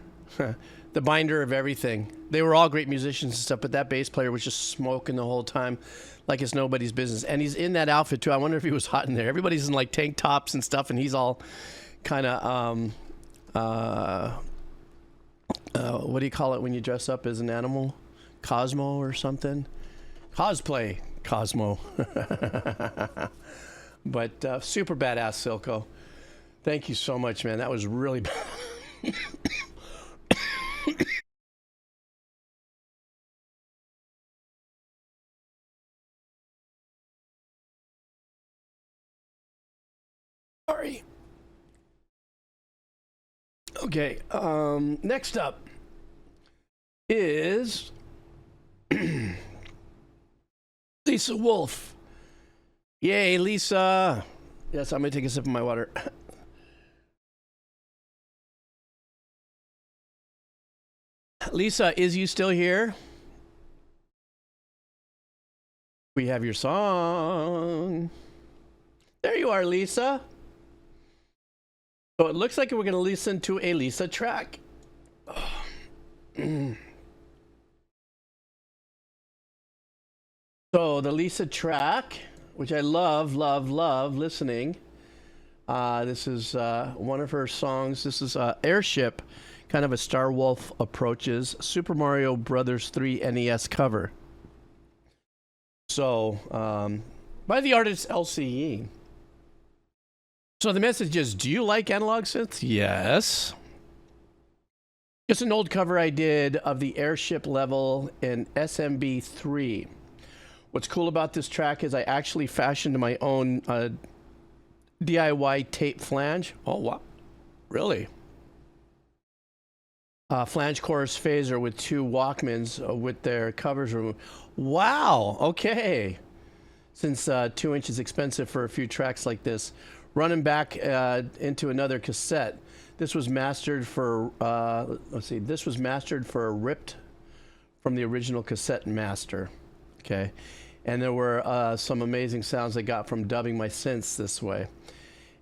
the binder of everything. They were all great musicians and stuff, but that bass player was just smoking the whole time like it's nobody's business. And he's in that outfit too. I wonder if he was hot in there. Everybody's in like tank tops and stuff, and he's all kind of what do you call it when you dress up as an animal? Cosmo or something? Cosplay Cosmo. But super badass, Silco. Thank you so much, man. That was really Sorry. Okay, next up is Lisa Wolf. Yay, Lisa. Yes, I'm gonna take a sip of my water. Lisa, is you still here? We have your song. There you are, Lisa. So it looks like we're going to listen to a Lisa track. So the Lisa track, which I love listening. This is one of her songs. This is Airship, kind of a Starwolf approaches Super Mario Brothers 3 NES cover. So, by the artist LC Yeen. So the message is, do you like analog synths? Yes. It's an old cover I did of the Airship level in SMB3. What's cool about this track is I actually fashioned my own DIY tape flange. Oh, wow. Really? Flange chorus phaser with 2 Walkmans with their covers removed. Wow. Okay. Since 2 inch is expensive for a few tracks like this, running back into another cassette. This was mastered for, let's see, this was mastered for a ripped from the original cassette master. Okay. And there were some amazing sounds I got from dubbing my synths this way.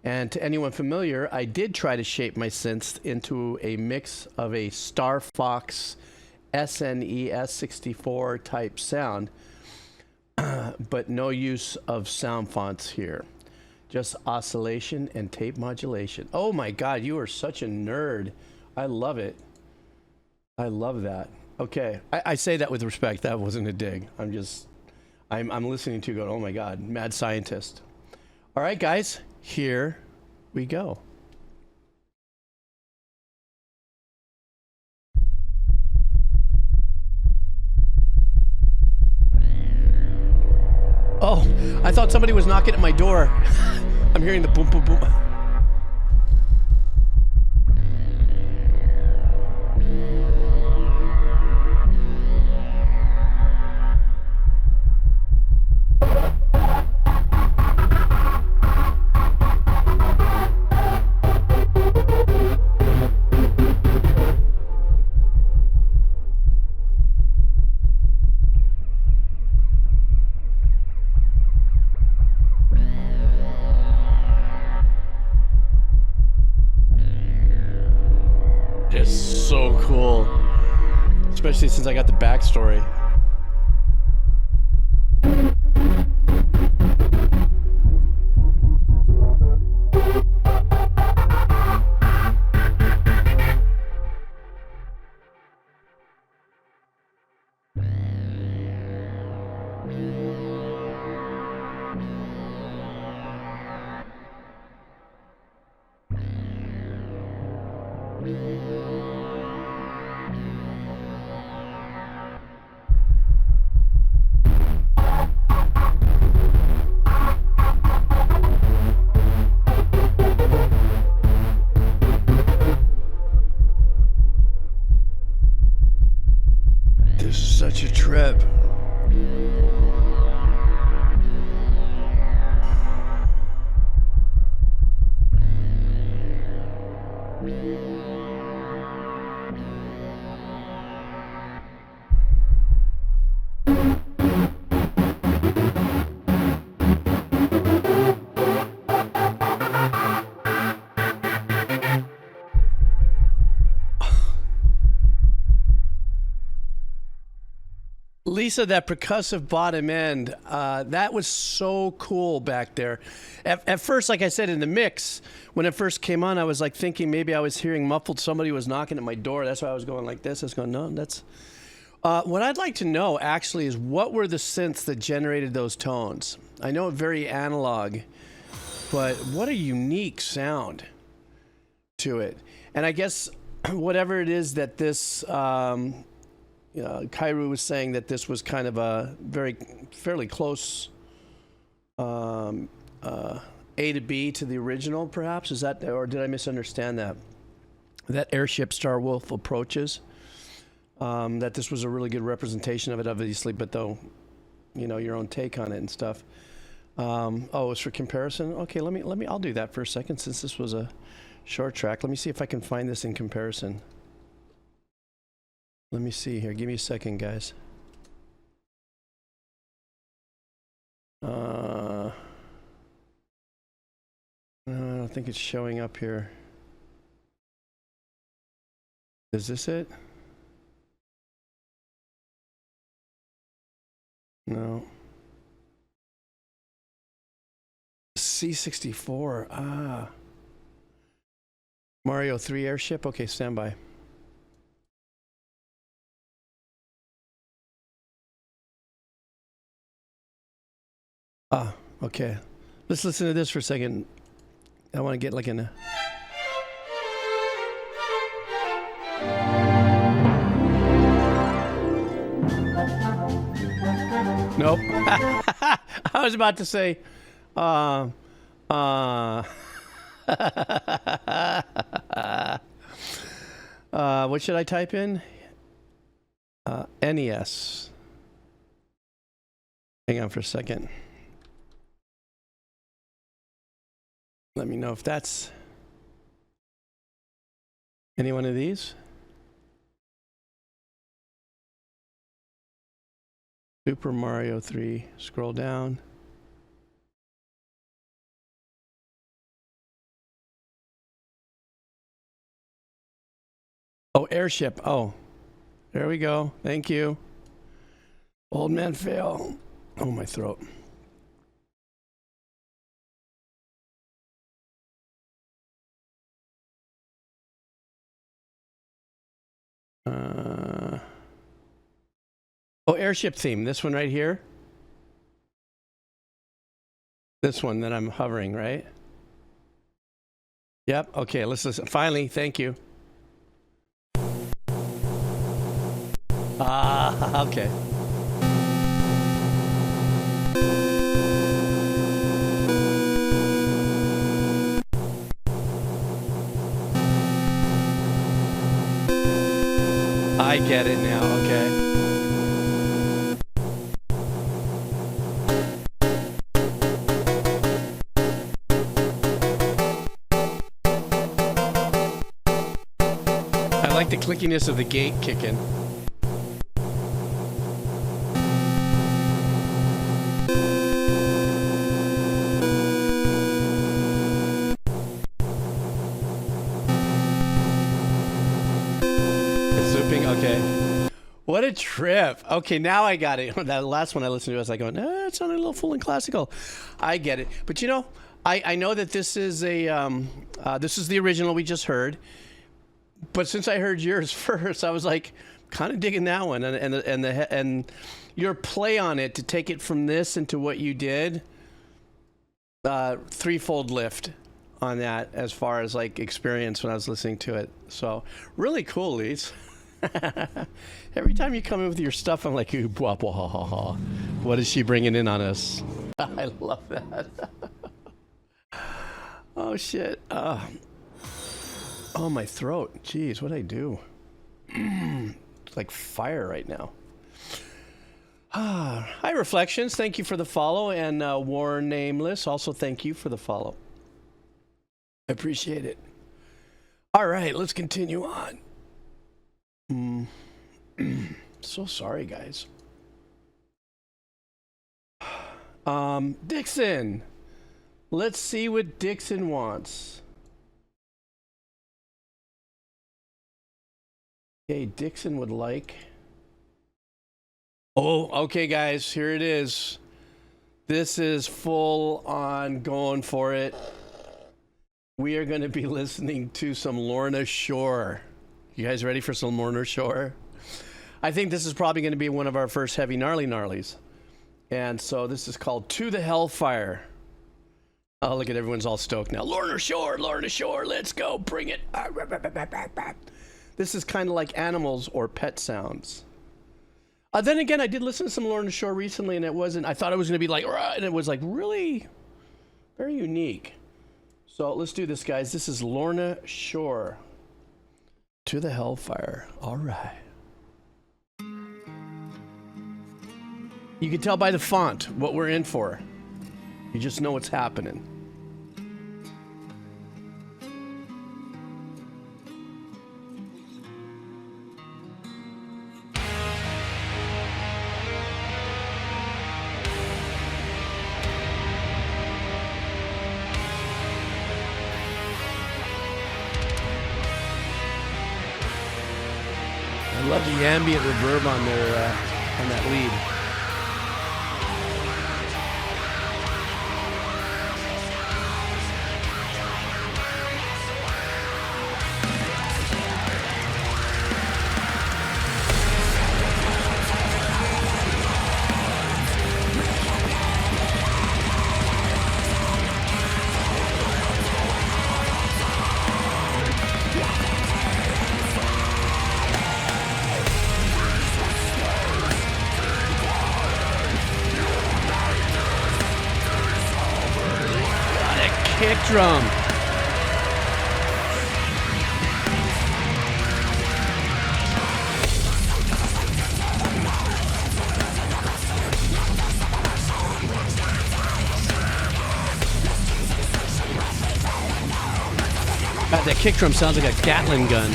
And to anyone familiar, I did try to shape my synths into a mix of a Star Fox SNES 64 type sound, but no use of sound fonts here. Just oscillation and tape modulation. Oh my God, you are such a nerd. I love it. I love that. Okay, I say that with respect. That wasn't a dig. I'm listening to you going, oh my God, mad scientist. All right, guys, here we go. Oh, I thought somebody was knocking at my door. I'm hearing the boom, boom, boom. So cool, especially since I got the backstory. This is such a trip. Lisa, that percussive bottom end, that was so cool back there. At first, like I said, in the mix, when it first came on, I was like thinking maybe I was hearing muffled, somebody was knocking at my door. That's why I was going like this. I was going, no, that's... what I'd like to know, actually, is what were the synths that generated those tones? I know it's very analog, but what a unique sound to it. And I guess whatever it is that this... Kairu was saying that this was kind of a fairly close A to B to the original, perhaps? Is that, or did I misunderstand that? That Airship Starwolf approaches. That this was a really good representation of it, obviously, but though, you know, your own take on it and stuff. Oh, it's for comparison? Okay, I'll do that for a second since this was a short track. Let me see if I can find this in comparison. Let me see here. Give me a second, guys. No, I don't think it's showing up here. Is this it? No. C64. Ah. Mario 3 Airship. Okay, stand by. Ah, okay. Let's listen to this for a second. I want to get like in a... Nope. I was about to say, what should I type in? NES. Hang on for a second. Let me know if that's any one of these. Super Mario 3. Scroll down. Oh, Airship. Oh, there we go. Thank you. Old man fail. Oh, my throat. Oh, Airship theme. This one right here. This one that I'm hovering, right? Yep. Okay, let's listen. Finally, thank you. Ah, okay. I get it now, okay. I like the clickiness of the gate kicking. Okay. What a trip. Okay, now I got it. That last one I listened to, I was like, going, it sounded a little full and classical. I get it. But you know, I know that this is this is the original we just heard. But since I heard yours first, I was like, kind of digging that one, and your play on it to take it from this into what you did, threefold lift on that as far as like experience when I was listening to it. So really cool, Lise. Every time you come in with your stuff, I'm like, ooh, blah, blah, ha, ha, ha. What is she bringing in on us? I love that. Oh, shit. Oh, my throat. Jeez, what'd I do? It's like fire right now. Hi, Reflections. Thank you for the follow. And War Nameless, also thank you for the follow. I appreciate it. All right, let's continue on. So sorry, guys. Dixon. Let's see what Dixon wants. Okay, Dixon would like... Oh, okay, guys, here it is. This is full on going for it. We are going to be listening to some Lorna Shore. You guys ready for some Lorna Shore? I think this is probably going to be one of our first heavy gnarlies. And so this is called To the Hellfire. Oh, look at everyone's all stoked now. Lorna Shore, let's go, bring it. This is kind of like animals or pet sounds. Then again, I did listen to some Lorna Shore recently, and it wasn't, I thought it was going to be like, and it was like really Very unique. So let's do this, guys. This is Lorna Shore. To the Hellfire. All right. You can tell by the font what we're in for. You just know what's happening. I love the ambient reverb on their on that lead. Kick drum. God, that kick drum sounds like a Gatling gun.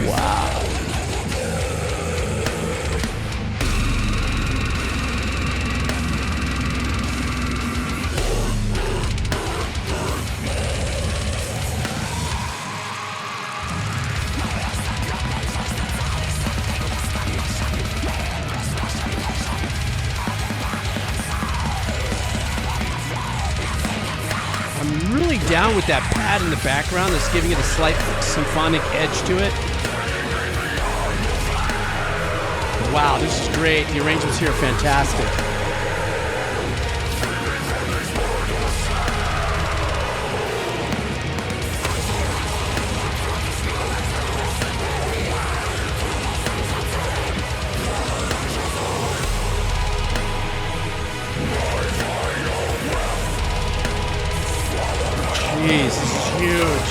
Wow. Down with that pad in the background that's giving it a slight symphonic edge to it. Wow, this is great. The arrangements here are fantastic. Jeez, this is huge.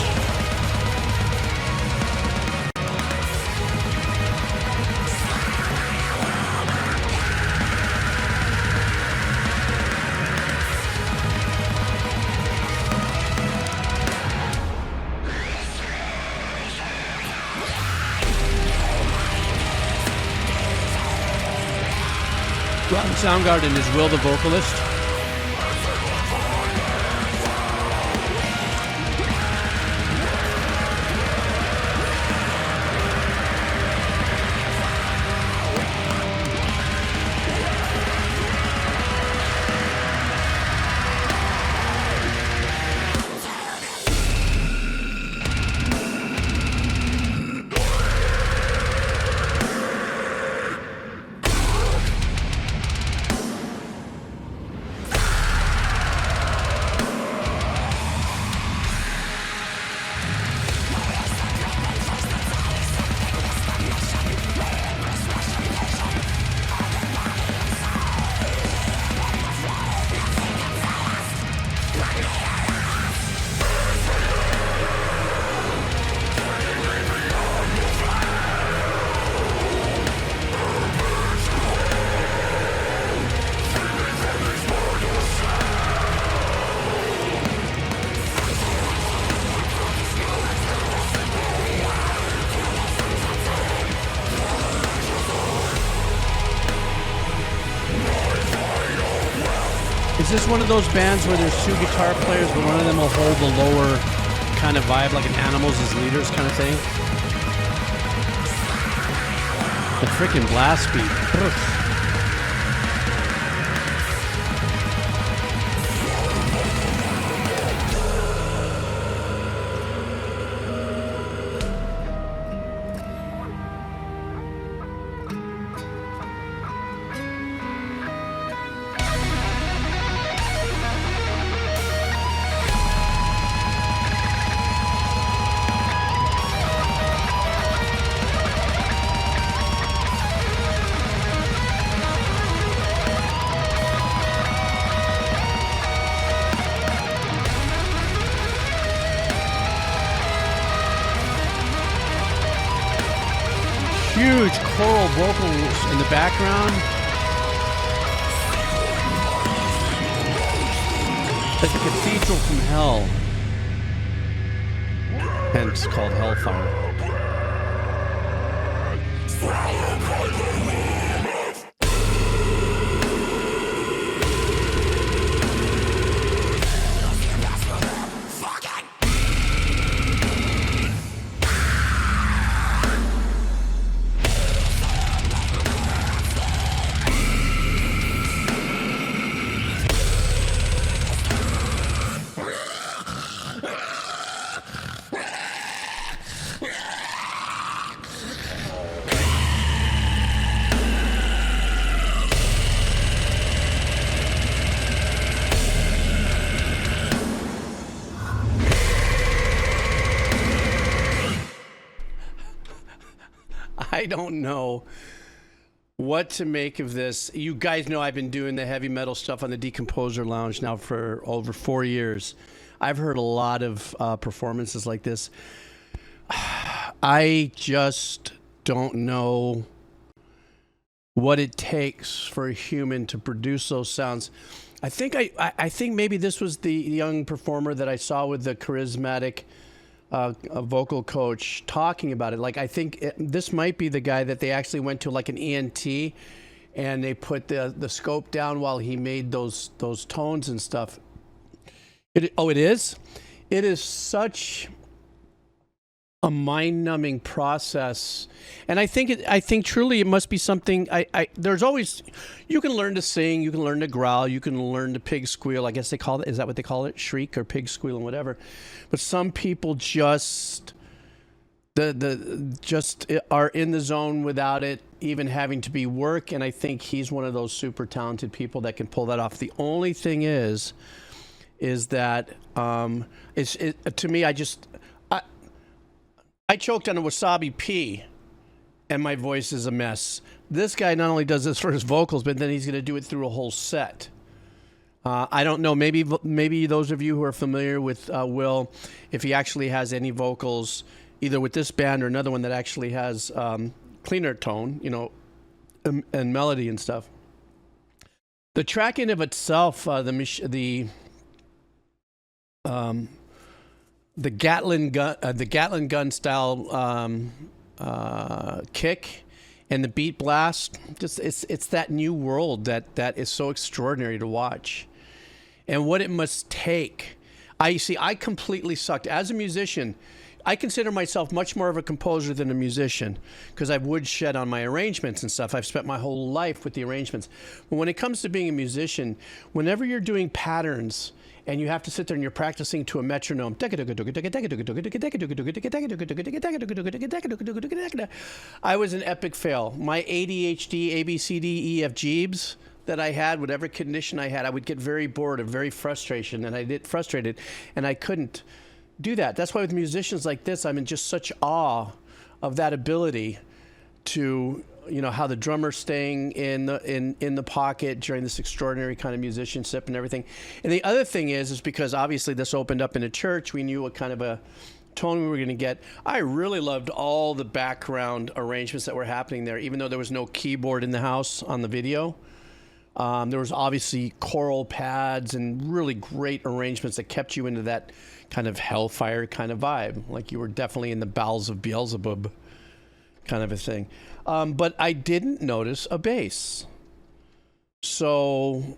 Rotten Soundgarden is Will the vocalist. Is this one of those bands where there's two guitar players, but one of them will hold the lower kind of vibe, like an Animals as leaders kind of thing? The freaking blast beat. Ugh. huge choral vocals in the background. Like a cathedral from hell. Hence called Hellfire. I don't know what to make of this. You guys know I've been doing the heavy metal stuff on the Decomposer Lounge now for over 4 years. I've heard a lot of performances like this. I just don't know what it takes for a human to produce those sounds. I think maybe this was the young performer that I saw with the charismatic a vocal coach talking about it. Like, I think this might be the guy that they actually went to like an ENT and they put the scope down while he made those tones and stuff. It is? It is such a mind-numbing process. And I think truly it must be something, there's always, you can learn to sing, you can learn to growl, you can learn to pig squeal. I guess they call it, is that what they call it? Shriek or pig squeal and whatever. But some people just are in the zone without it even having to be work. And I think he's one of those super talented people that can pull that off. The only thing is that to me, I choked on a wasabi pea and my voice is a mess. This guy not only does this for his vocals, but then he's going to do it through a whole set. I don't know. Maybe those of you who are familiar with Will, if he actually has any vocals, either with this band or another one that actually has cleaner tone, and melody and stuff. The track in of itself, the Gatling gun style kick and the beat blast, just it's that new world that is so extraordinary to watch. And what it must take. I completely sucked as a musician. I consider myself much more of a composer than a musician because I woodshed on my arrangements and stuff. I've spent my whole life with the arrangements. But when it comes to being a musician, whenever you're doing patterns and you have to sit there and you're practicing to a metronome, I was an epic fail. My ADHD, ABCD, EF Jeebs that I had, whatever condition I had, I would get very bored and very frustrated, and I couldn't do that. That's why with musicians like this, I'm in just such awe of that ability to, how the drummer's staying in the pocket during this extraordinary kind of musicianship and everything. And the other thing is because obviously this opened up in a church, we knew what kind of a tone we were going to get. I really loved all the background arrangements that were happening there, even though there was no keyboard in the house on the video. There was obviously choral pads and really great arrangements that kept you into that kind of Hellfire kind of vibe, like you were definitely in the bowels of Beelzebub kind of a thing. But I didn't notice a bass. So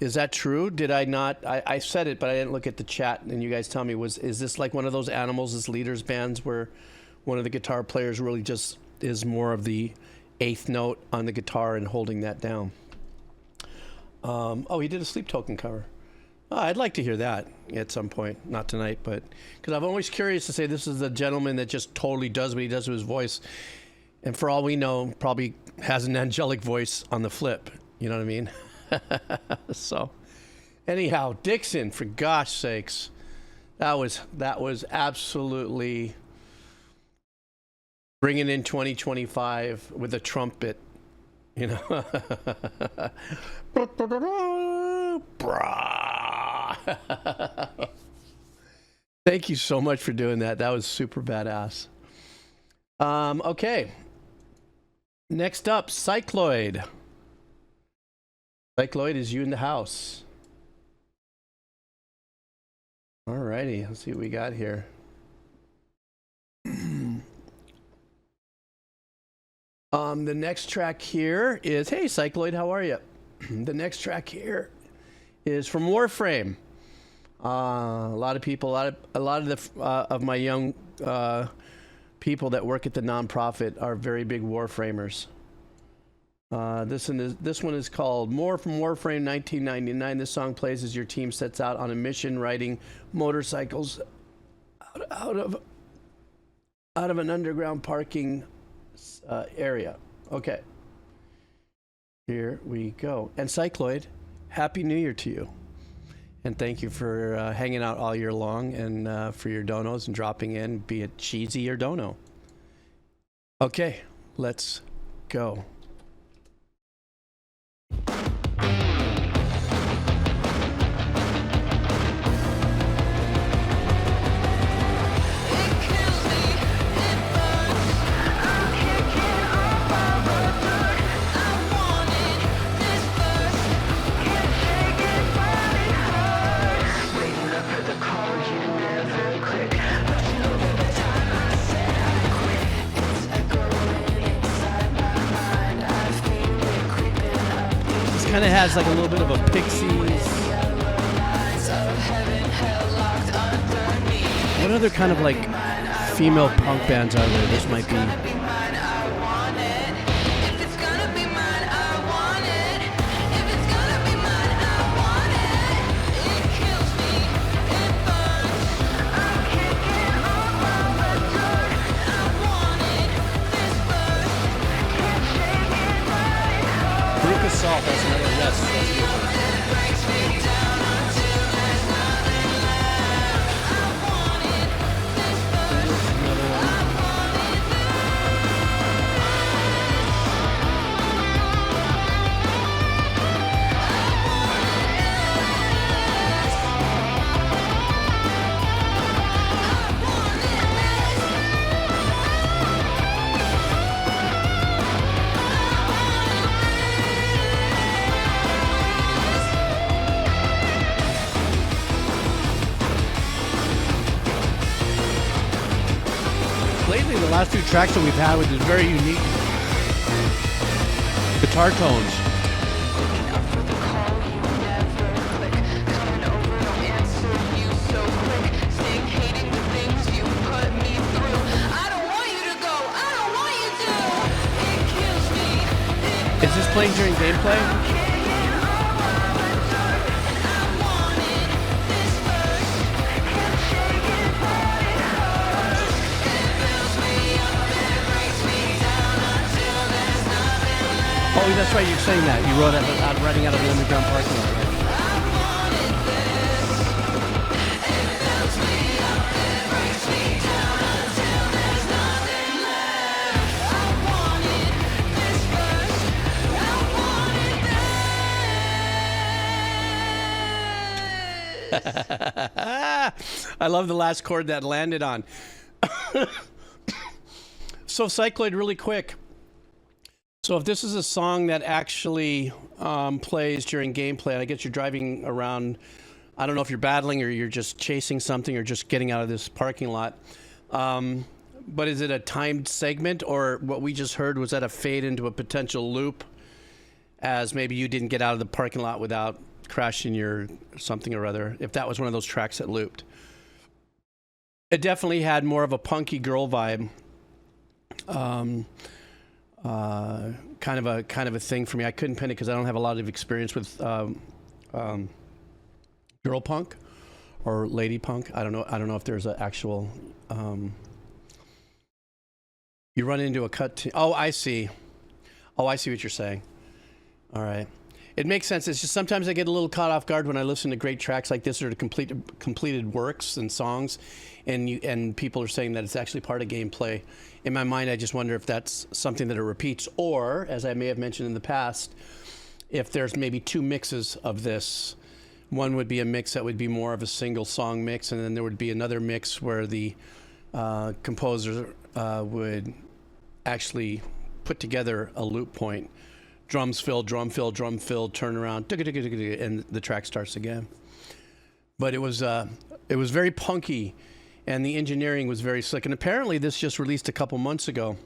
is that true? Did I not? I said it, but I didn't look at the chat. And you guys tell me, is this like one of those Animals as Leaders bands where one of the guitar players really just is more of the eighth note on the guitar and holding that down? He did a Sleep Token cover. I'd like to hear that at some point, not tonight, but because I'm always curious to say this is a gentleman that just totally does what he does with his voice, and for all we know, probably has an angelic voice on the flip. You know what I mean? So, anyhow, Dixon, for gosh sakes, that was absolutely bringing in 2025 with a trumpet, Thank you so much for doing that. That was super badass. Okay. Next up, Cycloid. Cycloid, is you in the house? Alrighty, let's see what we got here. The next track here is, hey Cycloid, how are you? The next track here is from Warframe. A lot of people, a lot of my young people that work at the nonprofit are very big Warframers. This one is called More from Warframe 1999. This song plays as your team sets out on a mission riding motorcycles out of an underground parking area. Okay. Here we go. And Cycloid, Happy New Year to you. And thank you for hanging out all year long and for your donos and dropping in, be it cheesy or dono. Okay, let's go. Kind of has like a little bit of a Pixies. What other kind of like female punk bands are there? This might be. That's another yes. That's a good one. Lately, the last few tracks that we've had with this very unique guitar tones. Is this playing during gameplay? Oh, that's right, you're saying that. You wrote out running out of the underground parking lot, right? I love the last chord that landed on. So Cycloid, really quick. So if this is a song that actually plays during gameplay, I guess you're driving around, I don't know if you're battling or you're just chasing something or just getting out of this parking lot. But is it a timed segment, or what we just heard, was that a fade into a potential loop as maybe you didn't get out of the parking lot without crashing your something or other, if that was one of those tracks that looped? It definitely had more of a punky girl vibe. Kind of a thing for me. I couldn't pin it because I don't have a lot of experience with girl punk or lady punk. I don't know if there's an actual. You run into a cut. Oh, I see. Oh, I see what you're saying. All right. It makes sense. It's just sometimes I get a little caught off guard when I listen to great tracks like this or to completed works and songs, and people are saying that it's actually part of gameplay. In my mind, I just wonder if that's something that it repeats, or, as I may have mentioned in the past, if there's maybe two mixes of this. One would be a mix that would be more of a single song mix, and then there would be another mix where the composer would actually put together a loop point. Drums fill, drum fill, drum fill, turn around, and the track starts again. But it was very punky, and the engineering was very slick. And apparently this just released a couple months ago.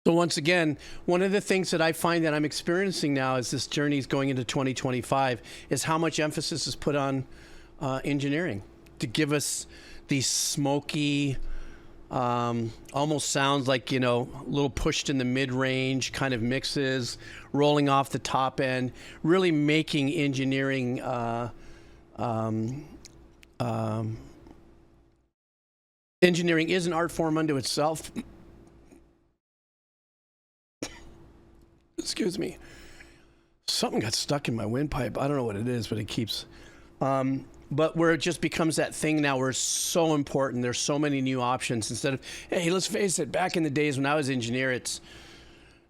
So once again, one of the things that I find that I'm experiencing now as this journey is going into 2025 is how much emphasis is put on engineering to give us these smoky, almost sounds like, you know, a little pushed in the mid-range kind of mixes, rolling off the top end, really making engineering engineering is an art form unto itself. Excuse me. Something got stuck in my windpipe. I don't know what it is, but it keeps... but where it just becomes that thing now where it's so important, there's so many new options. Instead of, hey, let's face it, back in the days when I was engineer, it's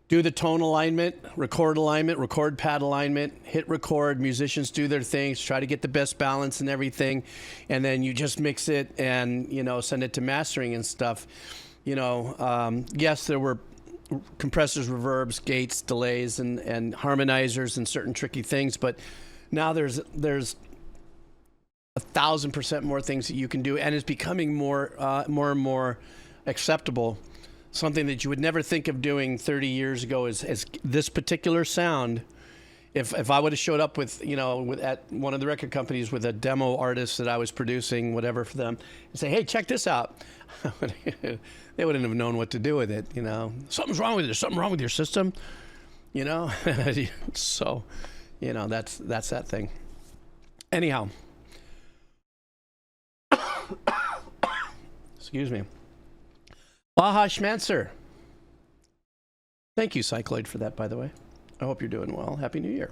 do the tone alignment, record pad alignment, hit record, musicians do their things, try to get the best balance and everything, and then you just mix it and, you know, send it to mastering and stuff. You know, yes, there were compressors, reverbs, gates, delays, and harmonizers and certain tricky things, but now there's 1,000% more things that you can do, and it's becoming more and more acceptable. Something that you would never think of doing 30 years ago is this particular sound. If I would have showed up with, you know, at one of the record companies with a demo artist that I was producing, whatever for them, and say, hey, check this out, they wouldn't have known what to do with it. You know, something's wrong with it. There's something wrong with your system. You know, so, you know, that's that thing. Anyhow. Excuse me. Baha Schmancer. Thank you, Cycloid, for that, by the way. I hope you're doing well. Happy New Year.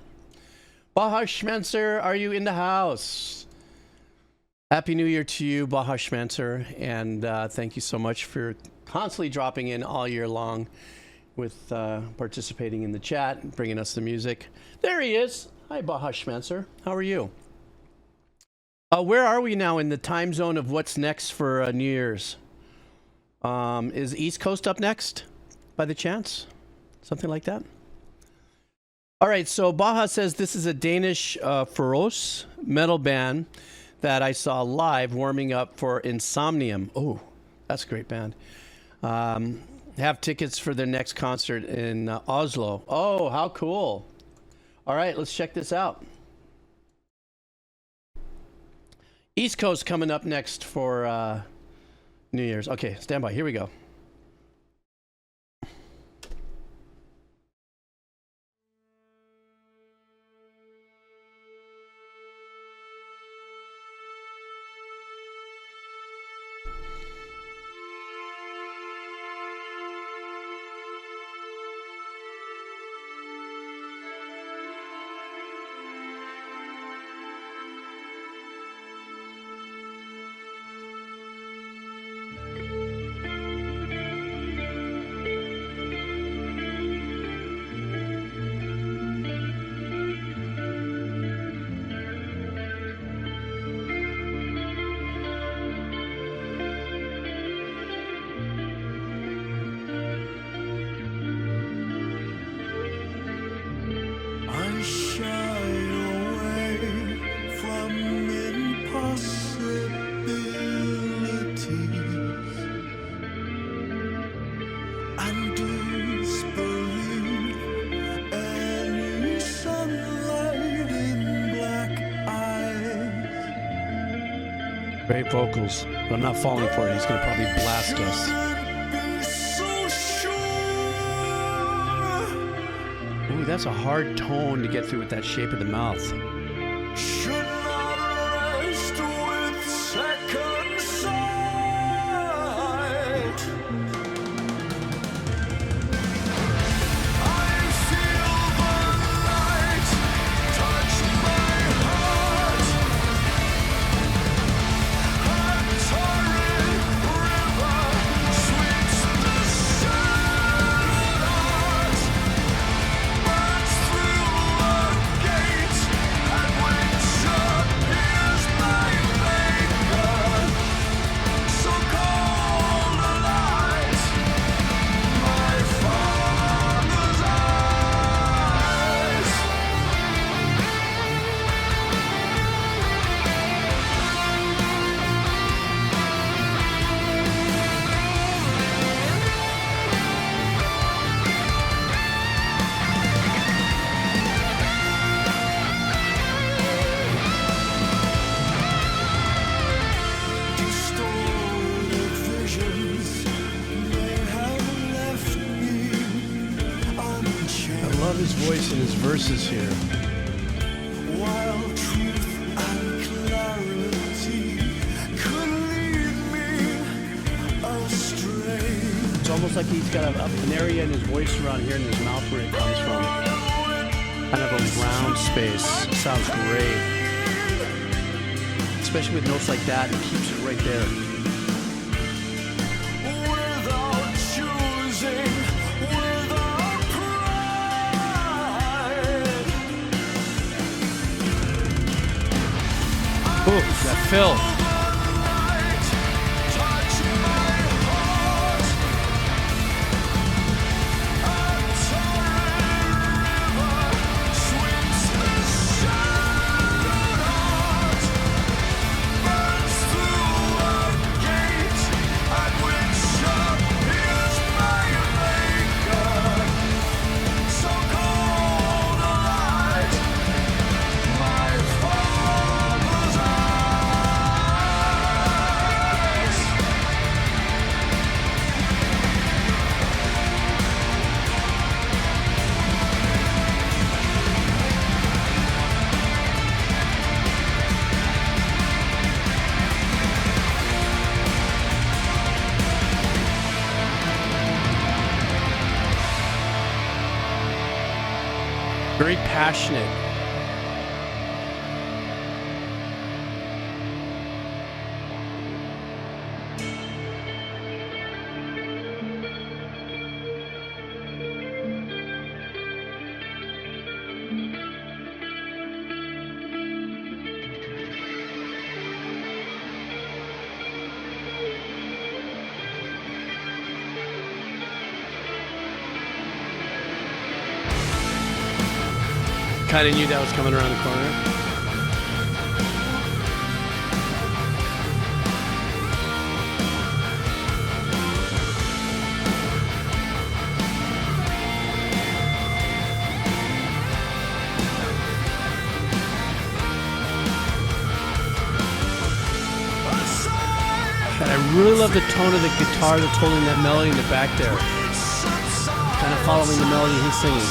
Baha Schmancer, are you in the house? Happy New Year to you, Baha Schmancer, and thank you so much for constantly dropping in all year long with participating in the chat and bringing us the music. There he is. Hi, Baha Schmancer. How are you? Where are we now in the time zone of what's next for New Year's? Is East Coast up next, by the chance? Something like that? All right, so Baha says this is a Danish Feroz metal band that I saw live warming up for Insomnium. Oh, that's a great band. Have tickets for their next concert in Oslo. Oh, how cool. All right, let's check this out. East Coast coming up next for New Year's. Okay, stand by. Here we go. Great vocals, but I'm not falling for it. He's going to probably blast us. Ooh, that's a hard tone to get through with that shape of the mouth. love his voice and his verses here. Wild truth and clarity could lead me astray. It's almost like he's got an area in his voice around here in his mouth where it comes from. Kind of a round space. Sounds great. Especially with notes like that, it keeps it right there. Without choosing, without pride. Ooh, that fill. Touch my heart. A torrent river sweeps the shadows. Burns through a gate at which appears my maker. So cold a light, my father's eyes. Very passionate. Kind of knew that was coming around the corner. And I really love the tone of the guitar that's holding that melody in the back there. Kind of following the melody he's singing.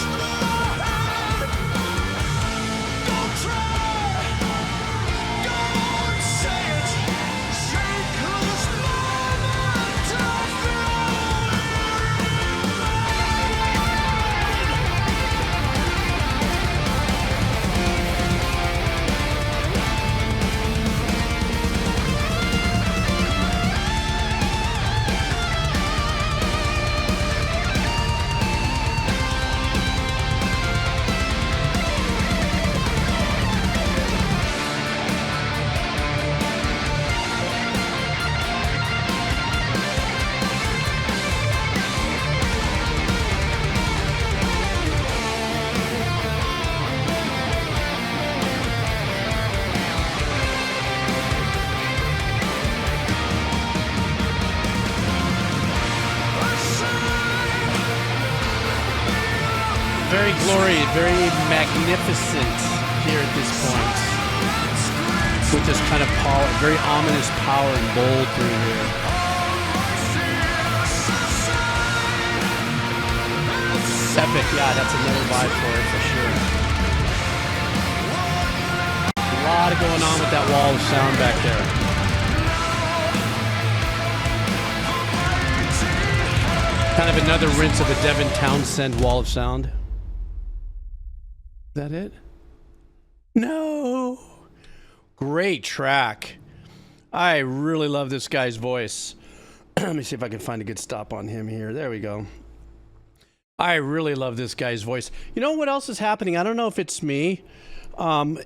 Very glorious, very magnificent here at this point. With this kind of power, very ominous power and bold through here. Epic, yeah, that's another vibe for it for sure. A lot going on with that wall of sound back there. Kind of another rinse of the Devin Townsend wall of sound. Is that it? No. Great track. I really love this guy's voice. Let me see if I can find a good stop on him here. There we go. I really love this guy's voice. You know what else is happening? I don't know if it's me.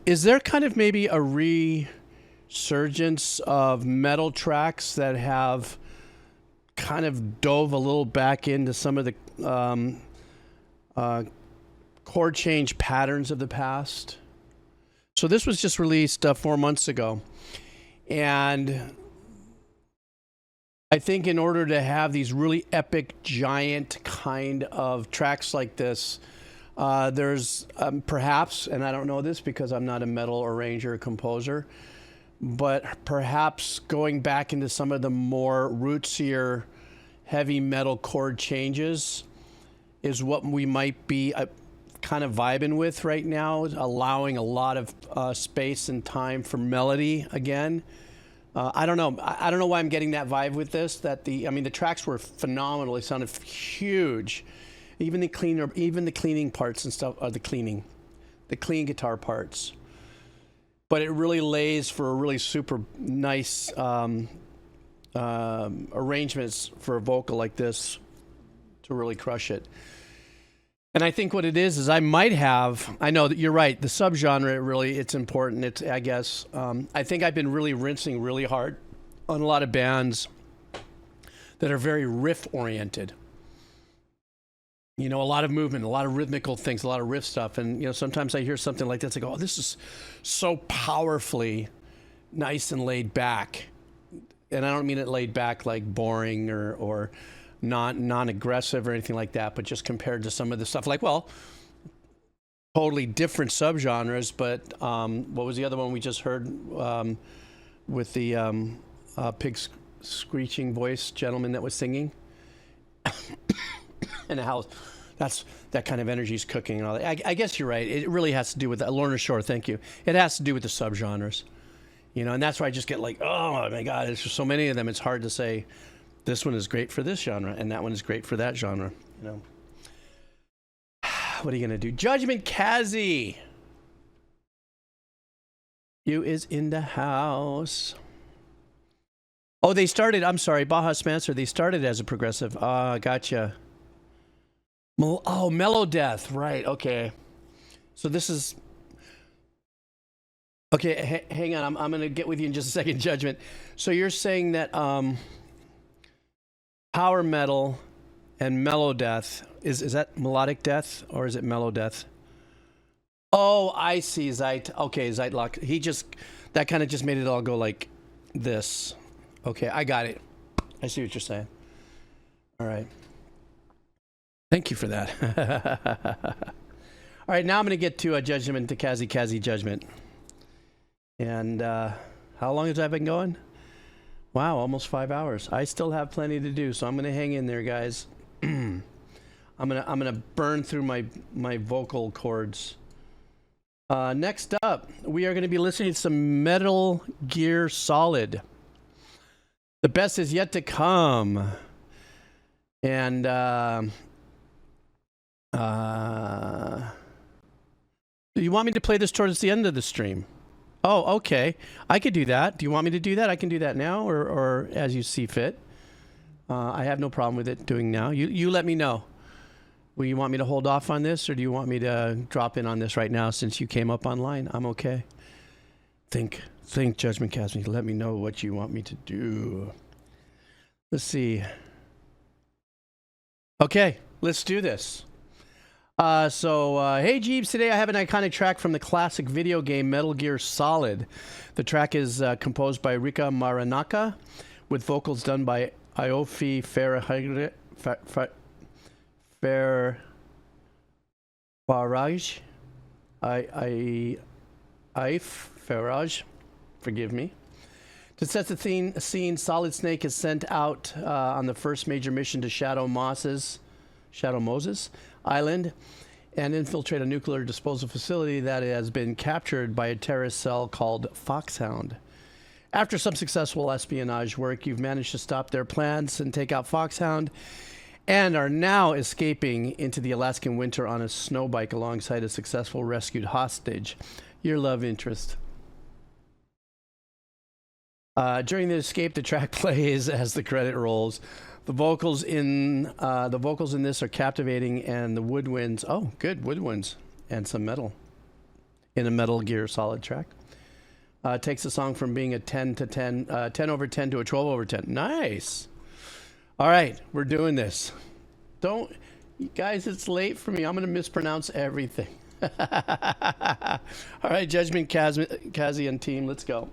Is there kind of maybe a resurgence of metal tracks that have kind of dove a little back into some of the chord change patterns of the past? So this was just released 4 months ago. And I think in order to have these really epic, giant kind of tracks like this, there's perhaps, and I don't know this because I'm not a metal arranger or composer, but perhaps going back into some of the more rootsier heavy metal chord changes is what we might be kind of vibing with right now, allowing a lot of space and time for melody again. I don't know. I don't know why I'm getting that vibe with this. The tracks were phenomenal. They sounded huge. Even the cleaning parts and stuff are the clean guitar parts. But it really lays for a really super nice arrangements for a vocal like this to really crush it. And I think what it is I know that you're right, the subgenre really, it's important. I think I've been really rinsing really hard on a lot of bands that are very riff oriented. You know, a lot of movement, a lot of rhythmical things, a lot of riff stuff. And, you know, sometimes I hear something like this, I go, oh, this is so powerfully nice and laid back. And I don't mean it laid back like boring or non-aggressive or anything like that, but just compared to some of the stuff like, well, totally different subgenres. But what was the other one we just heard with the pig screeching voice gentleman that was singing? And how that kind of energy is cooking and all that. I guess you're right. It really has to do with that. Lorna Shore, thank you. It has to do with the subgenres, you know, and that's why I just get like, oh my God, there's just so many of them. It's hard to say this one is great for this genre and that one is great for that genre, you know. What are you going to do? Judgment Kazi. You is in the house. Oh, they started, I'm sorry, Baja Spencer, they started as a progressive. Gotcha. Oh, Mellow Death, right, okay. So this is... Okay, hang on, I'm going to get with you in just a second, Judgment. So you're saying that power metal and mellow death, is that melodic death or is it mellow death? Oh, I see, Zeitlock. That kind of just made it all go like this. Okay, I got it. I see what you're saying. All right. Thank you for that. All right, now I'm going to get to a Judgment to Kazi Judgment. And how long has that been going? Wow, almost 5 hours. I still have plenty to do, so I'm going to hang in there, guys. I'm gonna burn through my vocal cords. Next up, we are going to be listening to some Metal Gear Solid. The best is yet to come. And do you want me to play this towards the end of the stream? Oh, okay. I could do that. Do you want me to do that? I can do that now or as you see fit. I have no problem with it doing now. You let me know. Will you want me to hold off on this or do you want me to drop in on this right now since you came up online? I'm okay. Think, Judgment Casmi. Let me know what you want me to do. Let's see. Okay, let's do this. Hey Jeeves, today I have an iconic track from the classic video game Metal Gear Solid. The track is composed by Rika Maranaka with vocals done by Iofi Faraj. Faraj, forgive me. To set the scene, Solid Snake is sent out on the first major mission to Shadow Moses Island and infiltrate a nuclear disposal facility that has been captured by a terrorist cell called Foxhound. After some successful espionage work, you've managed to stop their plans and take out Foxhound and are now escaping into the Alaskan winter on a snow bike alongside a successful rescued hostage, your love interest. During the escape, the track plays as the credit rolls. The vocals in this are captivating, and the woodwinds. Oh, good woodwinds and some metal in a Metal Gear Solid track. Takes the song from being a 10 over 10 to a 12 over 10. Nice. All right, we're doing this. Guys, it's late for me. I'm going to mispronounce everything. All right, Judgment Kazi and team, let's go.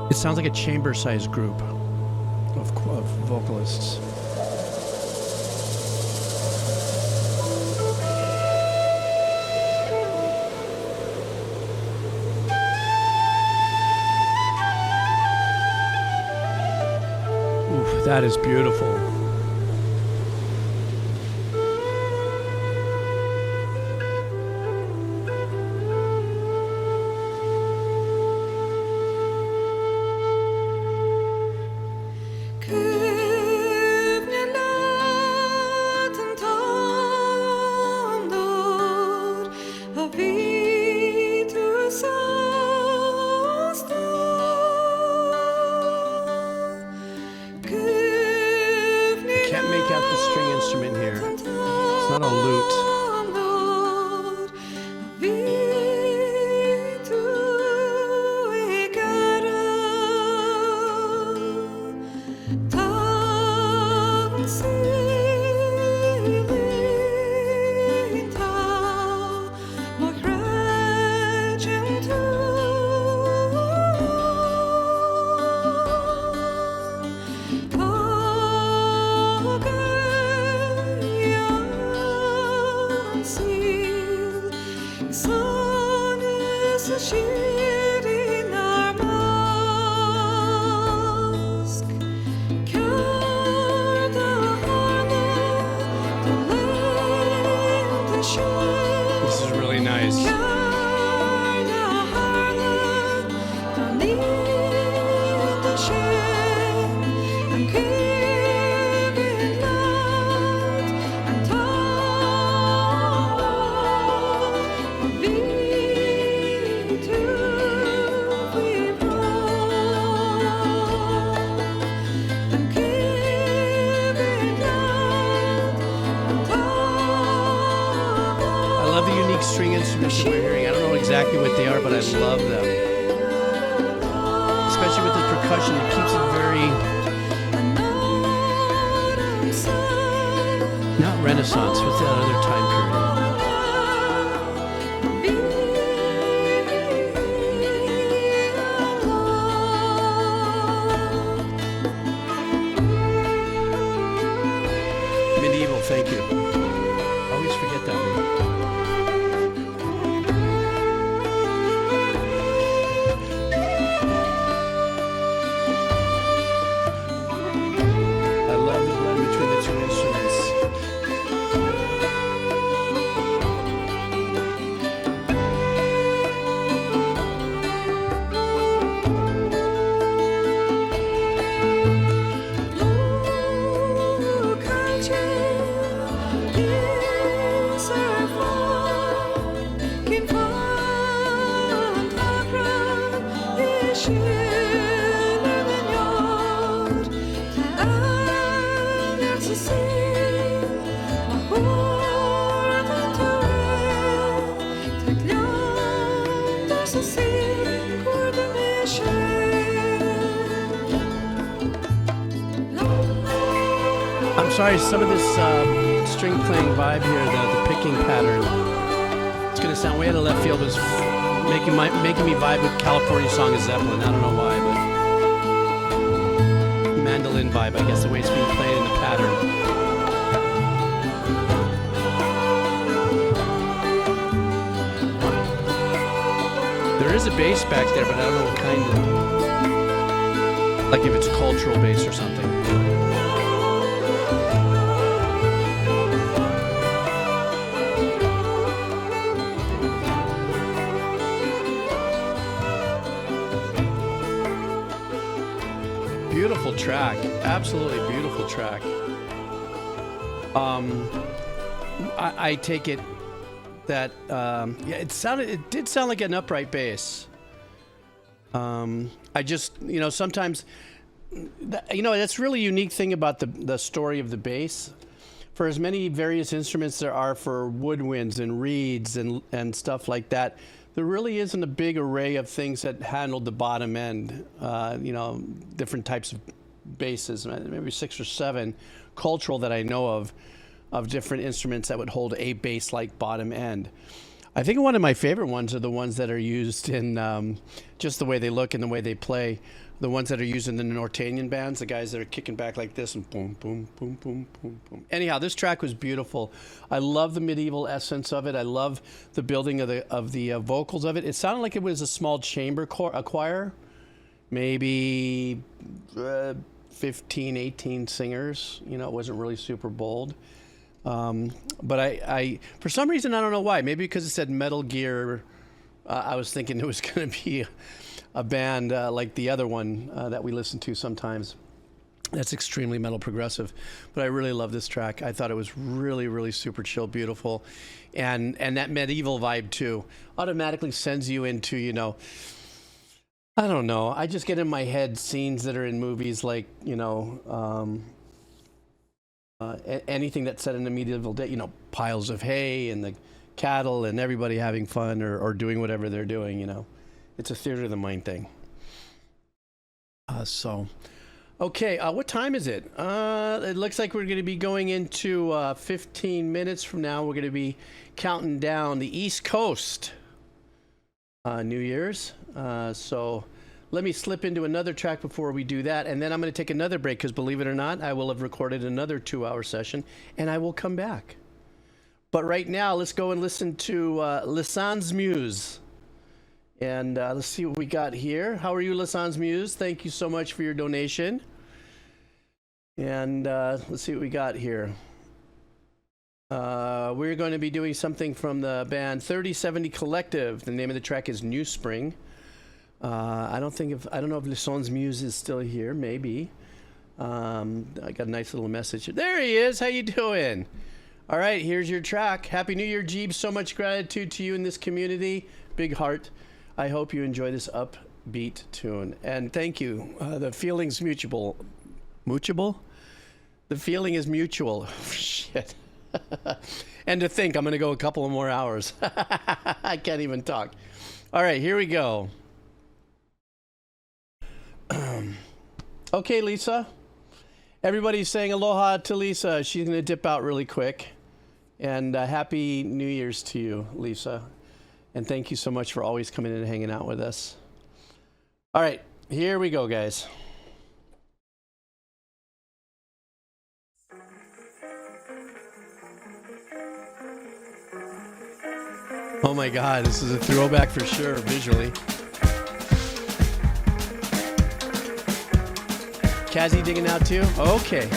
It sounds like a chamber-sized group of vocalists. Oof, that is beautiful. String instruments that we're hearing. I don't know exactly what they are, but I love them. Especially with the percussion, it keeps it very... not Renaissance, what's that other time period? Medieval, thank you. I always forget that one. Sorry, some of this string playing vibe here, the picking pattern, it's going to sound way out of left field, but it's making me vibe with California Song of Zeppelin. I don't know why, but mandolin vibe, I guess, the way it's being played in the pattern. There is a bass back there, but I don't know what kind of, like if it's cultural bass or something. Beautiful track, absolutely beautiful track. I take it that it did sound like an upright bass. I just, sometimes, that's really unique thing about the story of the bass. For as many various instruments there are for woodwinds and reeds and stuff like that, there really isn't a big array of things that handled the bottom end, different types of basses, maybe 6 or 7 cultural that I know of different instruments that would hold a bass-like bottom end. I think one of my favorite ones are the ones that are used in just the way they look and the way they play. The ones that are used in the Nortanian bands, the guys that are kicking back like this and boom, boom, boom, boom, boom, boom. Anyhow, this track was beautiful. I love the medieval essence of it. I love the building of the vocals of it. It sounded like it was a small chamber choir, maybe 15, 18 singers. You know, it wasn't really super bold. But I, for some reason, I don't know why. Maybe because it said Metal Gear, I was thinking it was going to be a band like the other one that we listen to sometimes. That's extremely metal progressive. But I really love this track. I thought it was really, really super chill, beautiful. And that medieval vibe, too, automatically sends you into, you know, I don't know. I just get in my head scenes that are in movies like, you know, anything that's set in a medieval day, you know, piles of hay and the cattle and everybody having fun or doing whatever they're doing, you know. It's a theater of the mind thing. Okay, what time is it? It looks like we're going to be going into 15 minutes from now. We're going to be counting down the East Coast New Year's. So let me slip into another track before we do that, and then I'm going to take another break because, believe it or not, I will have recorded another 2-hour session, and I will come back. But right now, let's go and listen to Lissan's Muse. And let's see what we got here. How are you, Lissan's Muse? Thank you so much for your donation. And let's see what we got here. We're going to be doing something from the band 3070 Collective. The name of the track is New Spring. I don't know if Lissan's Muse is still here. Maybe. I got a nice little message. There he is. How you doing? All right, here's your track. Happy New Year, Jeeb. So much gratitude to you in this community. Big heart. I hope you enjoy this upbeat tune. And thank you. The feeling's mutual. Mutual? The feeling is mutual. Shit. And to think I'm going to go a couple of more hours. I can't even talk. All right, here we go. Okay, Lisa. Everybody's saying aloha to Lisa. She's going to dip out really quick. And happy New Year's to you, Lisa. And thank you so much for always coming in and hanging out with us. All right, here we go, guys. Oh my God, this is a throwback for sure, visually. Kazzy digging out too? Okay.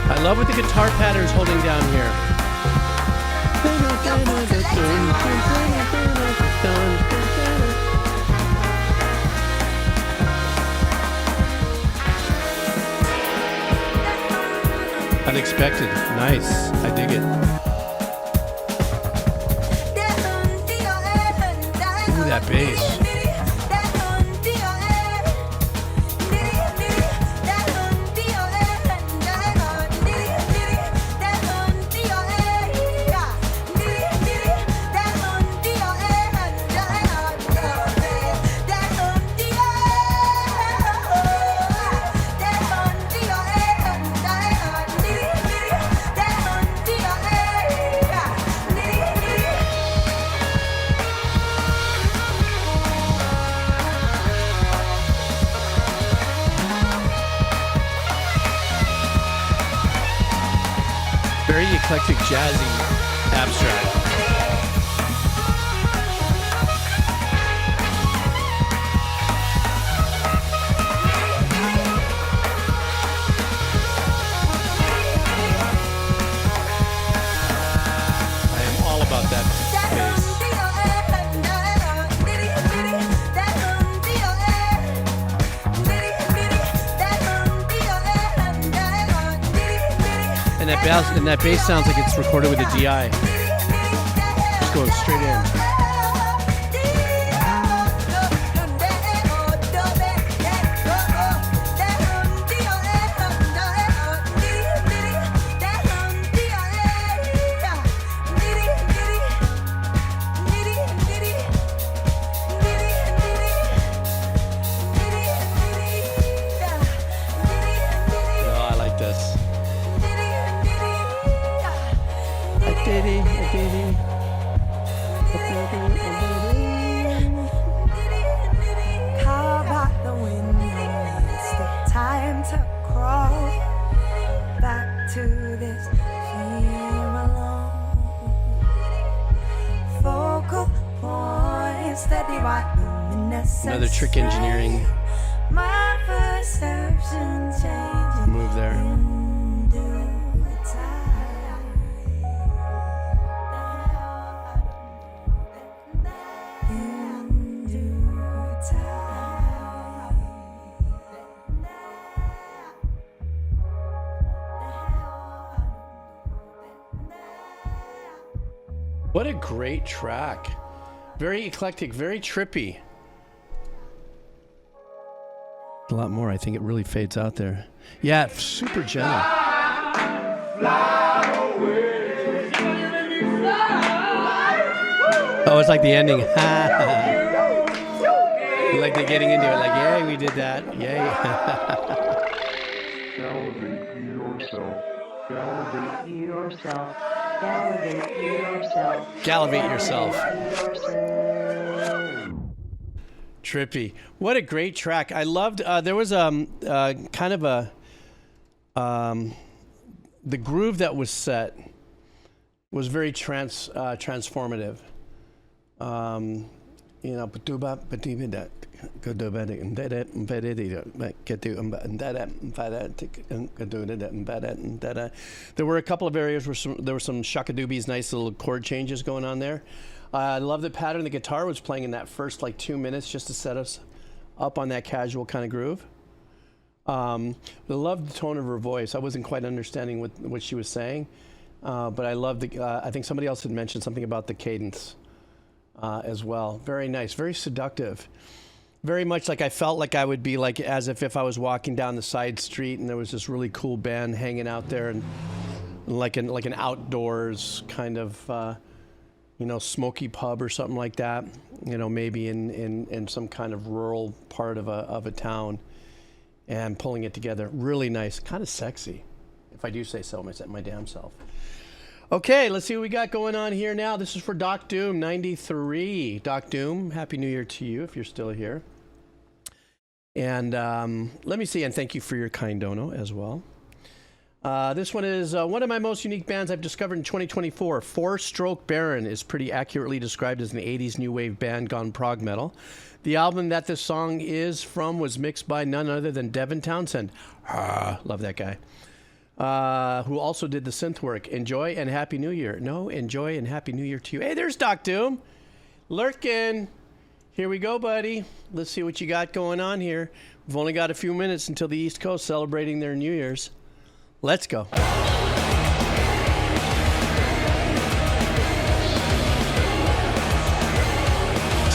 I love what the guitar pattern's holding down here. Unexpected. Nice. I dig it. Ooh, that bass. eclectic, jazzy, abstract. I am all about that bass. And that bass sounds like it's recorded with a DI. Just going straight in. Oh, I like this. Carve out the window, it's the time to crawl back to this fear alone. Focal points that divide luminescence. Another trick engineering My perception changes move there. in due time. In due time. What a great track. Very eclectic, very trippy. A lot more. I think it really fades out there. Yeah, super gentle. Oh, it's like the ending. Like they're getting into it. Like, yay, we did that. Yay. Galivate yourself. Trippy. What a great track. I loved, there was kind of a, the groove that was set was very transformative. You know, there were a couple of areas where there were some shakadoobies, nice little chord changes going on there. I love the pattern the guitar was playing in that first like 2 minutes just to set us up on that casual kind of groove. I loved the tone of her voice. I wasn't quite understanding what she was saying, but I loved I think somebody else had mentioned something about the cadence as well. Very nice, very seductive. Very much like I felt like I would be like as if I was walking down the side street and there was this really cool band hanging out there and like an outdoors kind of you know, smoky pub or something like that, you know, maybe in some kind of rural part of a town, and pulling it together. Really nice, kind of sexy, if I do say so my damn self. Okay, let's see what we got going on here now. This is for Doc Doom 93. Doc Doom, Happy New Year to you if you're still here. And let me see, and thank you for your kind dono as well. This one is one of my most unique bands I've discovered in 2024. Four Stroke Baron is pretty accurately described as an 80s new wave band gone prog metal. The album that this song is from was mixed by none other than Devin Townsend. Love that guy. Who also did the synth work. Enjoy and Happy New Year. No, enjoy and Happy New Year to you. Hey, there's Doc Doom. Lurkin. Here we go, buddy. Let's see what you got going on here. We've only got a few minutes until the East Coast celebrating their New Year's. Let's go. So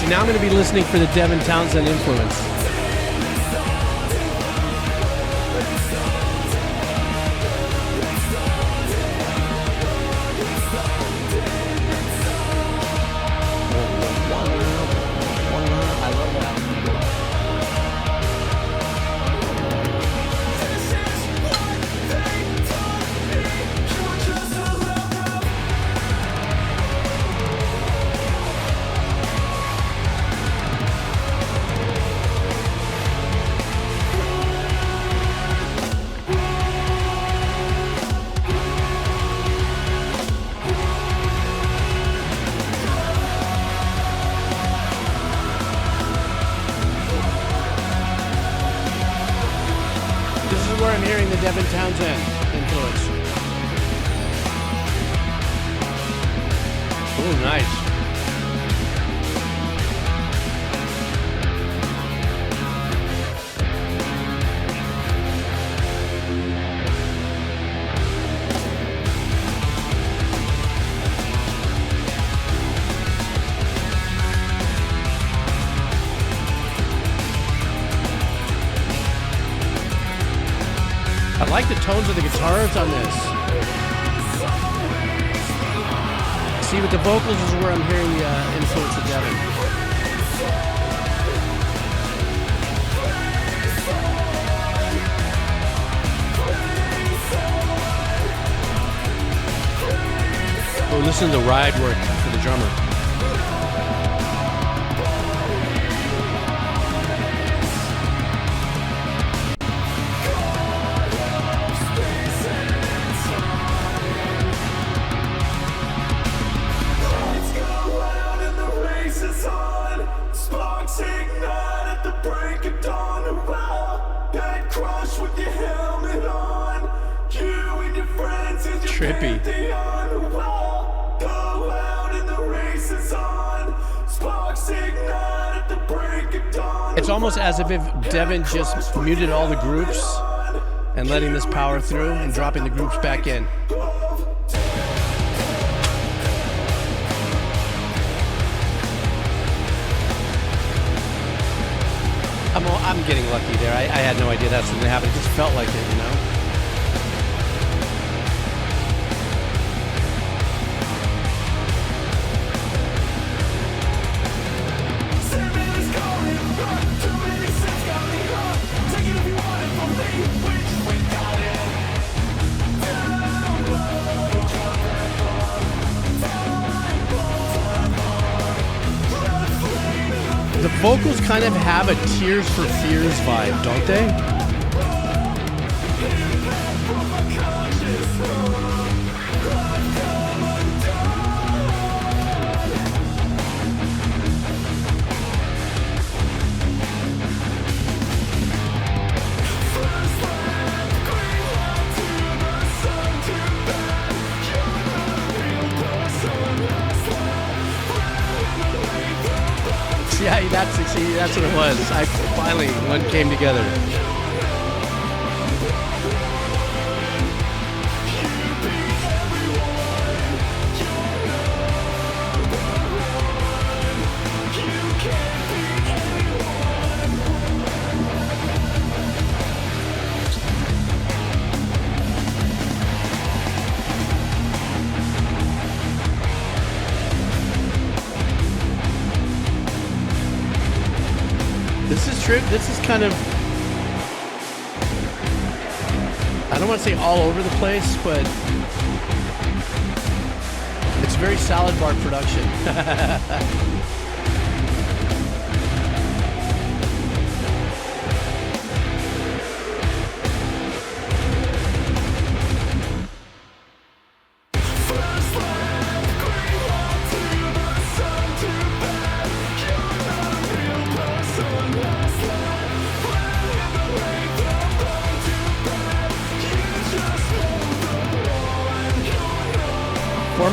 now I'm going to be listening for the Devin Townsend influence. This is where I'm hearing the Devin Townsend influence. Oh, nice. I like the tones of the guitars on this. See, with the vocals is where I'm hearing the influence of Devin. Oh, listen to the ride work for the drummer. Trippy. It's almost as if Devin just muted all the groups and letting this power through and dropping the groups back in. I'm getting lucky there. I had no idea that's going to happen. It just felt like it, you know? The vocals kind of have a Tears for Fears vibe, don't they? Yeah, that's what it was. Finally, one came together. This is kind of, I don't want to say all over the place, but it's very salad bar production.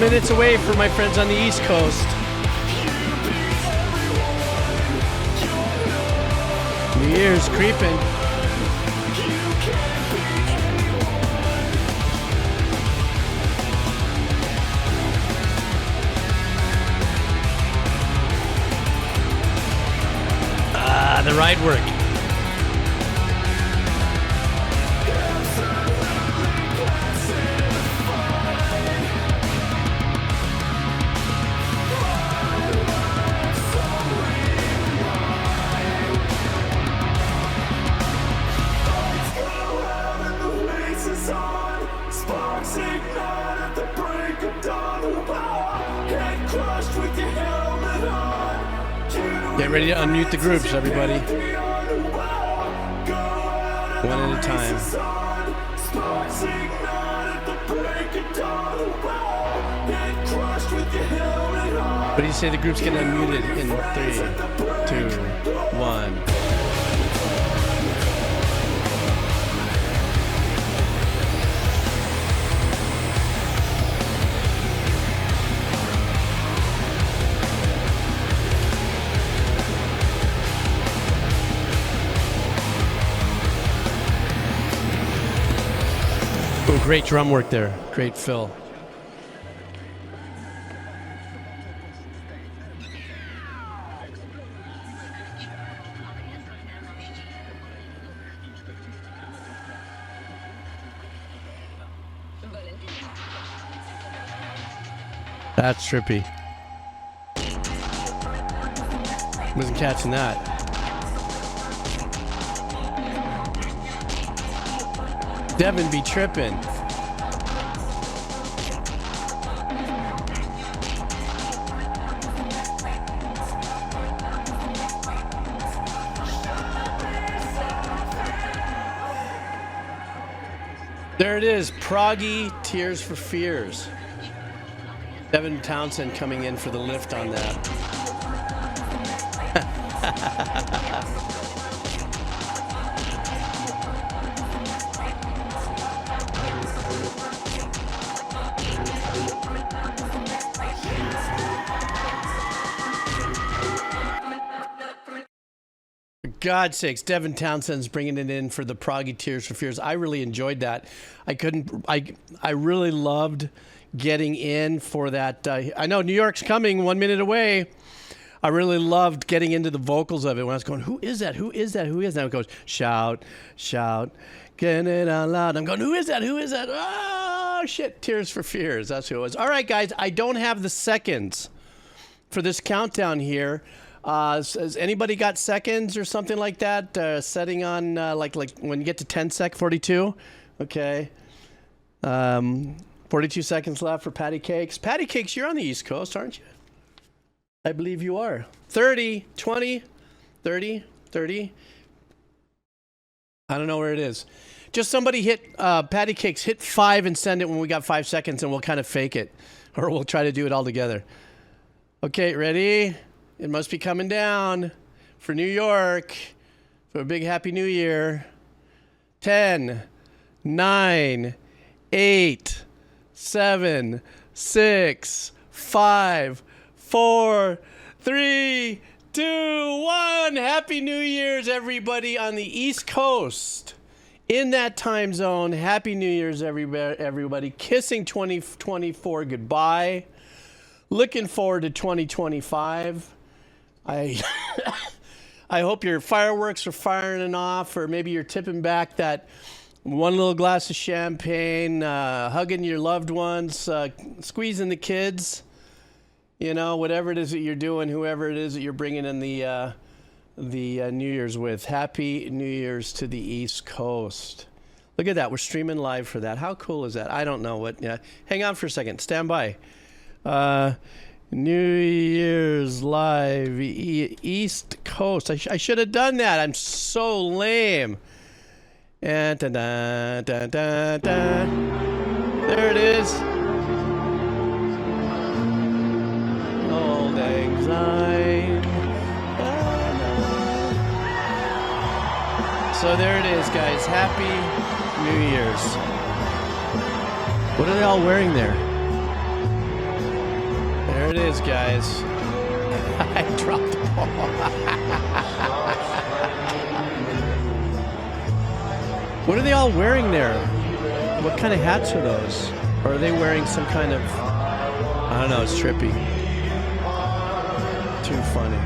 Minutes away from my friends on the East Coast. New Year's creeping. The ride work. Get ready to unmute the groups, everybody. One at a time. What do you say the groups get unmuted in 3, 2, 1? Oh, great drum work there. Great fill. That's trippy. Wasn't catching that. Devin be tripping. There it is, Proggy Tears for Fears. Devin Townsend coming in for the lift on that. For God's sakes, Devin Townsend's bringing it in for the Proggy Tears for Fears. I really enjoyed that. I really loved getting in for that. I know New York's coming 1 minute away. I really loved getting into the vocals of it when I was going, who is that? Who is that? Who is that? It goes, shout, shout, get it out loud. I'm going, who is that? Who is that? Oh, shit, Tears for Fears. That's who it was. All right, guys, I don't have the seconds for this countdown here. Has anybody got seconds or something like that? Setting on, like when you get to 10 sec, 42? Okay. 42 seconds left for Patty Cakes. Patty Cakes, you're on the East Coast, aren't you? I believe you are. 30, 20, 30, 30. I don't know where it is. Just somebody hit, Patty Cakes, hit 5 and send it when we got 5 seconds and we'll kind of fake it. Or we'll try to do it all together. Okay, ready? It must be coming down for New York for a big Happy New Year. 10, 9, 8, 7, 6, 5, 4, 3, 2, 1. Happy New Year's, everybody on the East Coast. In that time zone, Happy New Year's, everybody. Kissing 2024 goodbye. Looking forward to 2025. I hope your fireworks are firing off, or maybe you're tipping back that one little glass of champagne, hugging your loved ones, squeezing the kids, you know, whatever it is that you're doing, whoever it is that you're bringing in the New Year's with. Happy New Year's to the East Coast. Look at that. We're streaming live for that. How cool is that? I don't know what. Yeah. Hang on for a second. Stand by. New Year's live East Coast. I should have done that. I'm so lame. And da, da, da, da, da. There it is. Old anxiety. So there it is, guys. Happy New Year's. What are they all wearing there? There it is, guys. I dropped the ball. What are they all wearing there? What kind of hats are those? Or are they wearing some kind of... I don't know, it's trippy. Too funny.